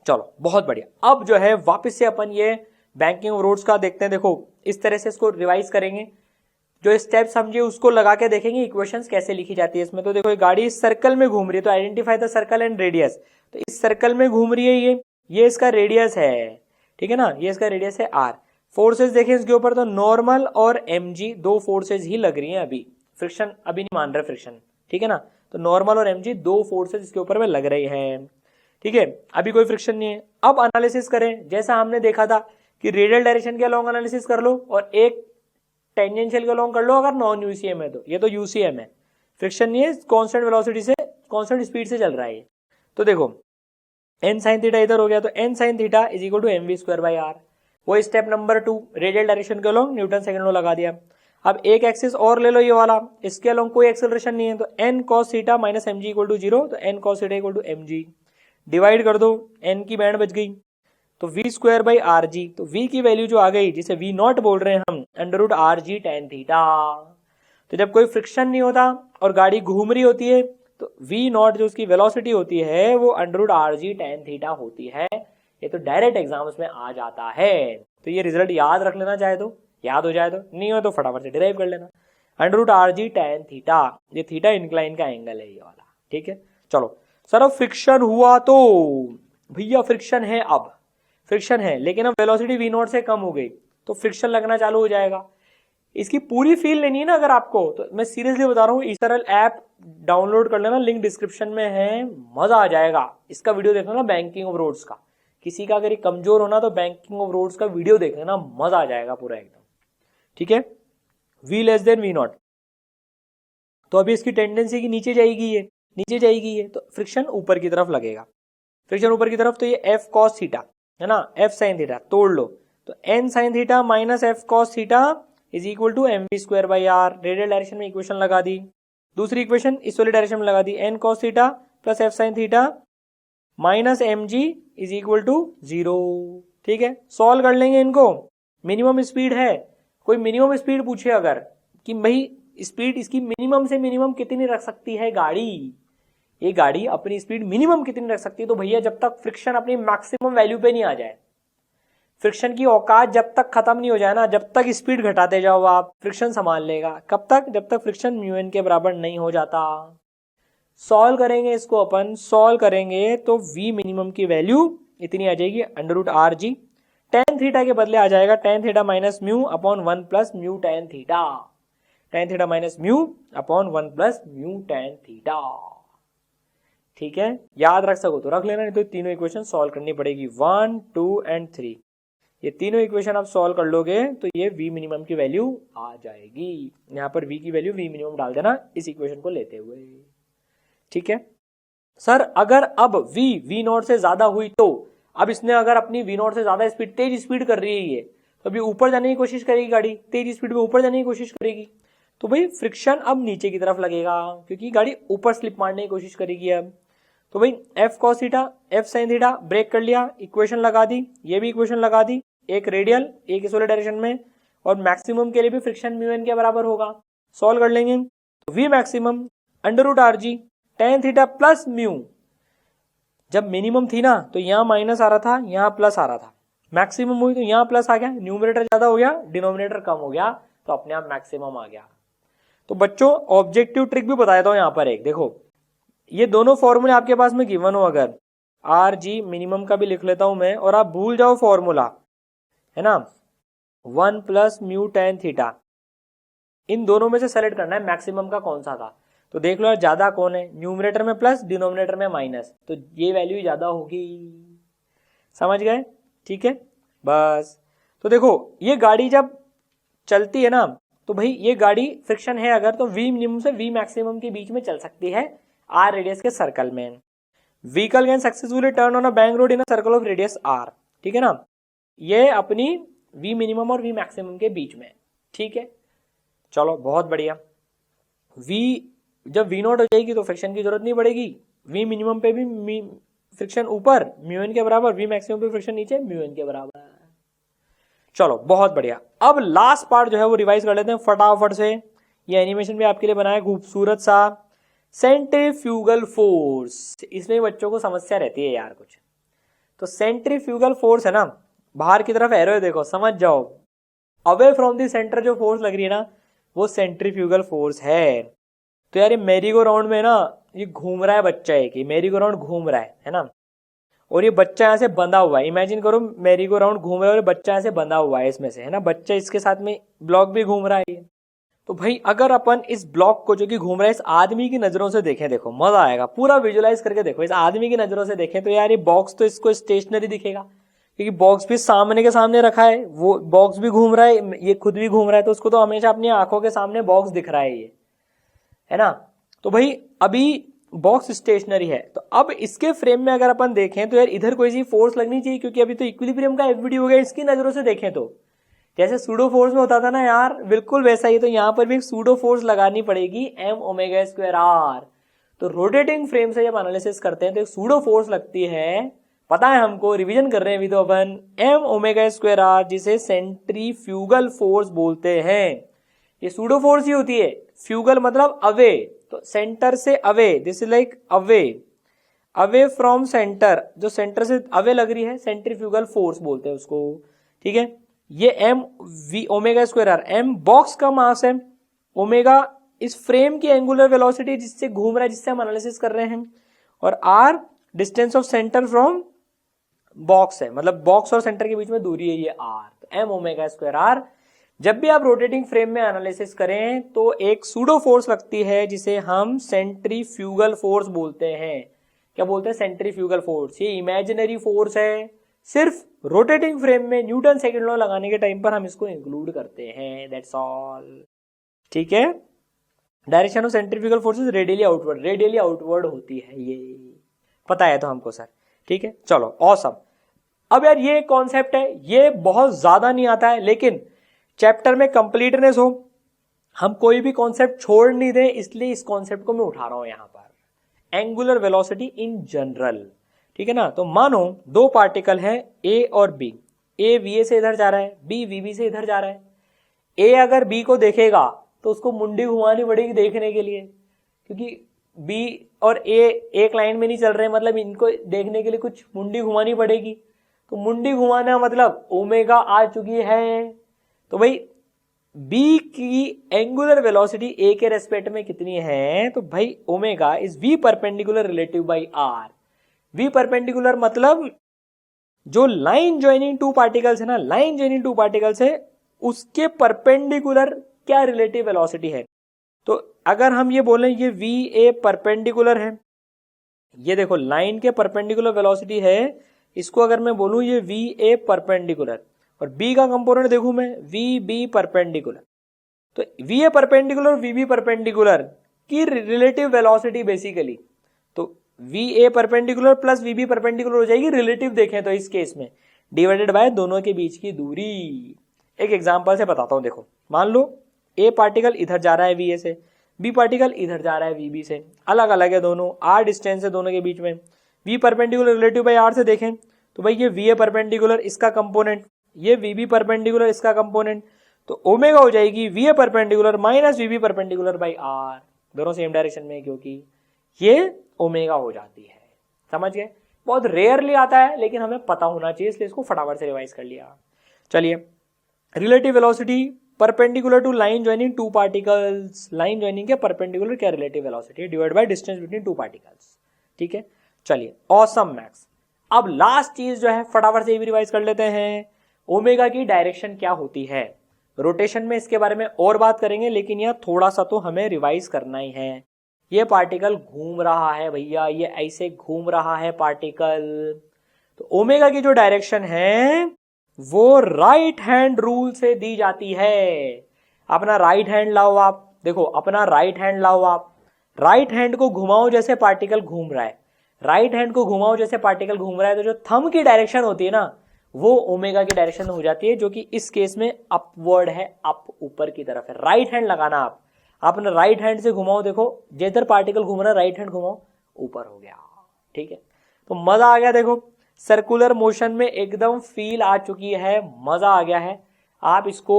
चलो बहुत बढ़िया। अब जो है वापस से अपन ये बैंकिंग ऑफ रोड्स का देखते हैं। देखो इस तरह से इसको रिवाइज करेंगे, जो स्टेप समझे उसको लगा के देखेंगे इक्वेशंस कैसे लिखी जाती है इसमें। तो देखो ये गाड़ी इस सर्कल में घूम रही है, तो identify the circle and radius. तो इस सर्कल में घूम रही है, ये इसका रेडियस है, ठीक है ना, ये इसका रेडियस है आर। फोर्सेस देखें इसके ऊपर, तो नॉर्मल और mg दो फोर्सेस ही लग रही हैं अभी, फ्रिक्शन अभी नहीं मान रहे फ्रिक्शन, ठीक है ना। तो नॉर्मल और mg दो फोर्सेस इसके ऊपर में लग रही हैं, ठीक है, अभी कोई फ्रिक्शन नहीं है। अब एनालिसिस करें, जैसा हमने देखा था कि रेडियल डायरेक्शन के लॉन्ग एनालिसिस कर लो और एक टेंजेंशियल के लॉन्ग कर लो, अगर नॉन यूसीएम है तो। ये तो यूसीएम है, फ्रिक्शन नहीं है, कांस्टेंट वेलोसिटी से, कांस्टेंट स्पीड से चल रहा है ये। तो देखो एन साइन थीटा इधर हो गया, तो N sine theta is equal to M we square by r. वो स्टेप नंबर 2, रेडियल डायरेक्शन के लॉन्ग न्यूटन सेकंड लॉ लगा दिया। अब एक एक्सिस और ले लो ये वाला, इसके लॉन्ग कोई एक्सेलरेशन नहीं है, तो n cos theta minus M G equal to 0, तो n cos theta equal to M g. Divide कर दो, एन की बैंड बच गई, तो v square by r g. तो वी की वैल्यू जो आ गई, जिसे वी नॉट बोल रहे हैं हम, under root r g tan theta. तो जब कोई फ्रिक्शन नहीं होता और गाड़ी घूम रही होती है, तो वी नॉट जो उसकी वेलोसिटी होती है वो under root r g tan theta होती है। ये तो डायरेक्ट एग्जाम्स में आ जाता है। तो ये रिजल्ट याद रख लेना, चाहे तो याद हो जाए, तो नहीं हो तो फटाफट से डिराइव कर लेना। Under root r g tan theta, ये थीटा इंक्लाइन का एंगल है ये वाला, ठीक है। चलो सर अब फ्रिक्शन हुआ तो भैया फ्रिक्शन है, अब फ्रिक्शन है लेकिन अब वेलोसिटी वी नॉट से कम हो गई, तो फ्रिक्शन लगना चालू हो जाएगा। इसकी पूरी फील लेनी है ना अगर आपको, तो मैं सीरियसली बता रहा हूँ, ईसरल ऐप डाउनलोड कर लेना, लिंक डिस्क्रिप्शन में है, मजा आ जाएगा। इसका वीडियो देखना ना बैंकिंग ऑफ रोड्स का, किसी का अगर ये कमजोर होना तो बैंकिंग ऑफ रोड्स का वीडियो देख लेना, मजा आ जाएगा पूरा एकदम, ठीक है। V less than v naught, तो अभी इसकी टेंडेंसी की नीचे जाएगी, ये नीचे जाएगी ये, तो फ्रिक्शन ऊपर की तरफ लगेगा, फ्रिक्शन ऊपर की तरफ। तो ये एफ कॉस थीटा है ना, एफ साइन थीटा तोड़ लो, तो N sine theta minus F cos theta is equal to M we square by R. Radial direction में इक्वेशन लगा दी, दूसरी इक्वेशन इस वाली डायरेक्शन में लगा दी, N cos theta plus F sine theta minus M G is equal to 0, ठीक है। सॉल्व कर लेंगे इनको। मिनिमम स्पीड है, कोई मिनिमम स्पीड पूछे अगर कि भाई स्पीड इसकी मिनिमम से मिनिमम कितनी रख सकती है गाड़ी, ये गाड़ी अपनी स्पीड मिनिमम कितनी रख सकती है, तो भैया जब तक फ्रिक्शन अपनी मैक्सिमम वैल्यू पे नहीं आ जाए, फ्रिक्शन की औकात जब तक खत्म नहीं हो जाए ना, जब तक स्पीड घटाते जाओ आप, फ्रिक्शन संभाल लेगा। कब तक? जब तक फ्रिक्शन म्यू एन के बराबर नहीं हो जाता। सॉल्व करेंगे इसको अपन, सॉल्व करेंगे तो वी मिनिमम की वैल्यू इतनी आ जाएगी, under root r g tan theta के बदले आ जाएगा tan theta minus mu upon 1 plus mu tan theta, tan theta minus mu upon 1 plus mu tan theta, ठीक है। याद रख सको तो रख लेना, नहीं तो तीनों इक्वेशन सॉल्व करनी पड़ेगी, 1, 2 एंड 3। ये तीनों इक्वेशन आप सॉल्व कर लोगे तो ये v मिनिमम की वैल्यू आ जाएगी। यहां पर v की वैल्यू v मिनिमम डाल देना इस इक्वेशन को लेते हुए, ठीक है। सर अगर अब v नॉट से ज्यादा हुई तो, अब इसने अगर अपनी v नॉट से ज्यादा स्पीड, तेज स्पीड कर रही है ये, तो अभी ऊपर जाने की कोशिश करेगी गाड़ी, तेज स्पीड में ऊपर जाने की कोशिश करेगी, तो भाई फ्रिक्शन अब नीचे की तरफ लगेगा क्योंकि गाड़ी ऊपर स्लिप मारने की कोशिश करेगी अब। तो भाई f cos theta f sine theta break कर लिया, इक्वेशन लगा दी, ये भी इक्वेशन लगा दी, एक रेडियल एक इस वाले डायरेक्शन में, और मैक्सिमम के लिए भी फ्रिक्शन म्यू एन के बराबर होगा। सॉल्व कर लेंगे तो v maximum under root r g tan theta plus mu, जब मिनिमम थी ना तो यहां माइनस आ रहा था, यहां प्लस आ रहा था, मैक्सिमम हुई तो यहाँ प्लस आ गया, न्यूमरेटर ज्यादा हो गया, डिनोमिनेटर कम हो गया, तो अपने आप मैक्सिमम आ गया। तो बच्चों ऑब्जेक्टिव ट्रिक भी बता देता हूं यहाँ पर एक, देखो ये दोनों फॉर्मूले आपके पास में गिवन हो, अगर आर जी मिनिमम का भी लिख लेता हूं मैं, और आप भूल जाओ फॉर्मूला, है ना, 1 प्लस म्यू टेन थीटा, इन दोनों में से सेलेक्ट करना है मैक्सिमम का कौन सा था। तो देख लो यार ज्यादा कौन है, न्यूमरेटर में प्लस डिनोमिनेटर में माइनस, तो ये वैल्यू ज्यादा होगी, समझ गए, ठीक है बस। तो देखो ये गाड़ी जब चलती है ना, तो भाई ये गाड़ी फ्रिक्शन है अगर, तो वी मिनिमम से वी मैक्सिमम के बीच में चल सकती है आर रेडियस के सर्कल में। Vehicle can successfully turn on a bank road in a circle of radius r, ठीक है ना, ये अपनी वी मिनिमम और वी मैक्सिमम के बीच में, ठीक है, चलो बहुत बढ़िया। वी जब वी नॉट हो जाएगी तो फ्रिक्शन की जरूरत नहीं पड़ेगी, वी मिनिमम पे भी फ्रिक्शन ऊपर म्यू एन के बराबर, वी मैक्सिमम पे फ्रिक्शन नीचे म्यू एन के बराबर। चलो बहुत बढ़िया। अब लास्ट पार्ट जो है वो रिवाइज कर लेते हैं फटाफट से, ये एनिमेशन भी आपके लिए बनाया खूबसूरत सा, सेंट्रीफ्यूगल फोर्स। इसमें बच्चों को समस्या रहती है यार कुछ, तो सेंट्रीफ्यूगल फोर्स है ना, बाहर की तरफ एरो है देखो, समझ जाओ, अवे फ्रॉम द सेंटर जो फोर्स लग रही है ना, वो सेंट्रीफ्यूगल फोर्स है। तो यार ये मेरी गो राउंड में ना, ये घूम रहा है बच्चा, है कि मेरी गो राउंड घूम रहा है ना, और ये बच्चा यहाँ से बंधा हुआ है, इमेजिन करो मेरी गो राउंड घूम रहा है और बच्चा यहाँ से बंधा हुआ है इसमें से, है ना, बच्चा इसके साथ में ब्लॉक भी घूम रहा है। तो भाई अगर अपन इस ब्लॉक को जो कि घूम रहा है इस आदमी की नजरों से देखें, देखो मजा आएगा, पूरा विजुअलाइज करके देखो, इस आदमी की नजरों से देखें तो यार ये बॉक्स तो इसको स्टेशनरी दिखेगा, क्योंकि बॉक्स भी सामने के सामने रखा है, वो बॉक्स भी घूम रहा है, ये खुद भी घूम रहा है, तो उसको तो हमेशा अपनी आंखों के सामने बॉक्स दिख रहा है ये, है ना। तो भाई अभी बॉक्स स्टेशनरी है, तो अब इसके फ्रेम में अगर अपन देखें तो यार इधर कोई सी फोर्स लगनी चाहिए, क्योंकि अभी तो इक्विलिब्रियम का एफबीडी हो गया, इसकी नजरों से देखें तो जैसे सूडो फोर्स में होता था ना यार, बिल्कुल वैसा ही, तो यहाँ पर भी एक सूडो फोर्स लगानी पड़ेगी एम ओमेगा स्क्वायर आर। तो रोटेटिंग फ्रेम से जब एनालिसिस करते हैं तो एक सूडो फोर्स लगती है, पता है हमको, रिवीजन कर रहे हैं अभी तो अपन, एम ओमेगा स्क्वायर आर, जिसे सेंट्रीफ्यूगल फोर्स बोलते हैं। ये सूडो फोर्स ही होती है, फ्यूगल मतलब अवे, तो सेंटर से away, this is like away, away from centre, जो सेंटर से अवे लग रही है सेंट्रीफ्यूगल फोर्स बोलते हैं उसको, ठीक है। ये m v omega square r, m box का मास है, ओमेगा इस फ्रेम की एंगुलर वेलोसिटी जिससे घूम रहा है, जिससे हम एनालिसिस कर रहे हैं, और r distance of centre from box है, मतलब बॉक्स और सेंटर के बीच में दूरी है ये आर, तो एम ओमेगा स्क्वायर आर। जब भी आप रोटेटिंग फ्रेम में एनालिसिस करें तो एक सूडो फोर्स लगती है जिसे हम सेंट्रीफ्यूगल फोर्स बोलते हैं। क्या बोलते हैं? Centrifugal force. ये इमेजिनरी फोर्स है, सिर्फ रोटेटिंग फ्रेम में न्यूटन सेकंड लॉ लगाने के टाइम पर हम इसको इंक्लूड करते हैं, दैट्स ऑल, ठीक है। Direction of centrifugal forces radially outward, radially outward होती है, ये पता है तो हमको सर, ठीक है। चलो ऑसम। अब यार ये कॉन्सेप्ट है, ये बहुत ज्यादा नहीं आता है, लेकिन चैप्टर में कंप्लीटनेस हो, हम कोई भी कॉन्सेप्ट छोड़ नहीं दें, इसलिए इस कॉन्सेप्ट को मैं उठा रहा हूं यहां पर, एंगुलर वेलोसिटी इन जनरल, ठीक है ना। तो मानो दो पार्टिकल है ए और बी, ए वीए से इधर जा रहा है, बी वीबी से इधर जा रहा है। ए अगर बी को देखेगा तो उसको मुंडी घुमानी पड़ेगी देखने के लिए, क्योंकि बी और ए एक लाइन में नहीं चल रहे, मतलब इनको देखने के लिए कुछ मुंडी घुमानी पड़ेगी। तो मुंडी घुमाना मतलब ओमेगा आ चुकी है, तो भाई बी की एंगुलर वेलोसिटी ए के रेस्पेक्ट में कितनी है, तो भाई omega is v perpendicular relative by r. V perpendicular मतलब जो लाइन ज्वाइनिंग टू पार्टिकल्स है ना, लाइन ज्वाइनिंग टू पार्टिकल्स है, उसके परपेंडिकुलर क्या रिलेटिव वेलोसिटी है। तो अगर हम ये बोलें ये वी ए परपेंडिकुलर है, ये देखो लाइन के परपेंडिकुलर वेलोसिटी है, इसको अगर मैं बोलूं ये वी ए परपेंडिकुलर, और बी का कंपोनेंट देखूं मैं वी बी परपेंडिकुलर, तो वी ए परपेंडिकुलर और वी बी परपेंडिकुलर की रिलेटिव वेलोसिटी बेसिकली, तो v a perpendicular plus v b perpendicular हो जाएगी रिलेटिव देखें तो इस केस में, डिवाइडेड बाय दोनों के बीच की दूरी। एक एग्जांपल से बताता हूं, देखो मान लो ए पार्टिकल इधर जा रहा है वी ए से, बी पार्टिकल इधर जा रहा है वी बी से, अलग अलग है दोनों, आर डिस्टेंस है दोनों के बीच में। V perpendicular relative by r से देखें तो भाई ये वी ए परपेंडिकुलर इसका कंपोनेंट, ये वी बी परपेंडिकुलर इसका कंपोनेंट, तो ओमेगा हो जाएगी v a perpendicular minus v b perpendicular by r, दोनों सेम डायरेक्शन में, क्योंकि ये ओमेगा हो जाती है, समझ गए। बहुत रेयरली आता है, लेकिन हमें पता होना चाहिए, इसलिए इसको फटाफट से रिवाइज कर लिया। चलिए, relative velocity perpendicular to line joining two particles, line joining के परपेंडिकुलर क्या relative velocity divide by distance between two particles. ठीक है, चलिए ऑसम मैक्स। अब लास्ट चीज जो है फटाफट से ये भी रिवाइज कर लेते हैं, ओमेगा की डायरेक्शन क्या होती है। रोटेशन में इसके बारे में और बात करेंगे, लेकिन यह थोड़ा सा तो हमें रिवाइज करना ही है। ये पार्टिकल घूम रहा है भैया, ये ऐसे घूम रहा है पार्टिकल, तो ओमेगा की जो डायरेक्शन है वो राइट हैंड रूल से दी जाती है। अपना राइट हैंड लाओ आप, देखो अपना राइट हैंड लाओ आप, राइट हैंड को घुमाओ जैसे पार्टिकल घूम रहा है, राइट हैंड को घुमाओ जैसे पार्टिकल घूम रहा है, तो जो थंब की डायरेक्शन होती है ना वो ओमेगा की डायरेक्शन हो जाती है, जो कि इस केस में अपवर्ड है, अप ऊपर की तरफ है। राइट हैंड लगाना आप, अपने राइट हैंड से घुमाओ, देखो जिधर पार्टिकल घूम रहा है राइट हैंड घुमाओ, ऊपर हो गया। ठीक है, तो मजा आ गया। देखो सर्कुलर मोशन में एकदम फील आ चुकी है, मजा आ गया है। आप इसको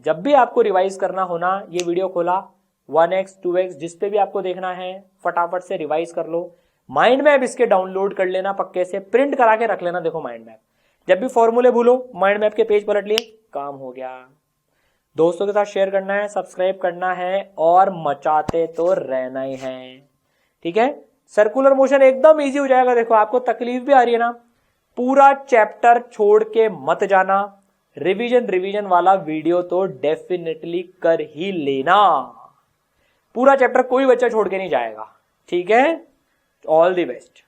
जब भी आपको रिवाइज करना हो ना, ये वीडियो खोला 1x 2x जिस पे भी आपको देखना है फटाफट से रिवाइज कर लो। माइंड मैप इसके डाउनलोड कर लेना, पक्के से प्रिंट करा के रख लेना। देखो माइंड मैप, जब भी फॉर्मूले भूलो माइंड मैप के पेज पलट लिए, काम हो गया। दोस्तों के साथ शेयर करना है, सब्सक्राइब करना है और मचाते तो रहना ही है। ठीक है, सर्कुलर मोशन एकदम इजी हो जाएगा। देखो आपको तकलीफ भी आ रही है ना, पूरा चैप्टर छोड़ के मत जाना, रिवीजन वाला वीडियो तो डेफिनेटली कर ही लेना। पूरा चैप्टर कोई बच्चा छोड़ के नहीं जाएगा। ठीक है, ऑल द बेस्ट।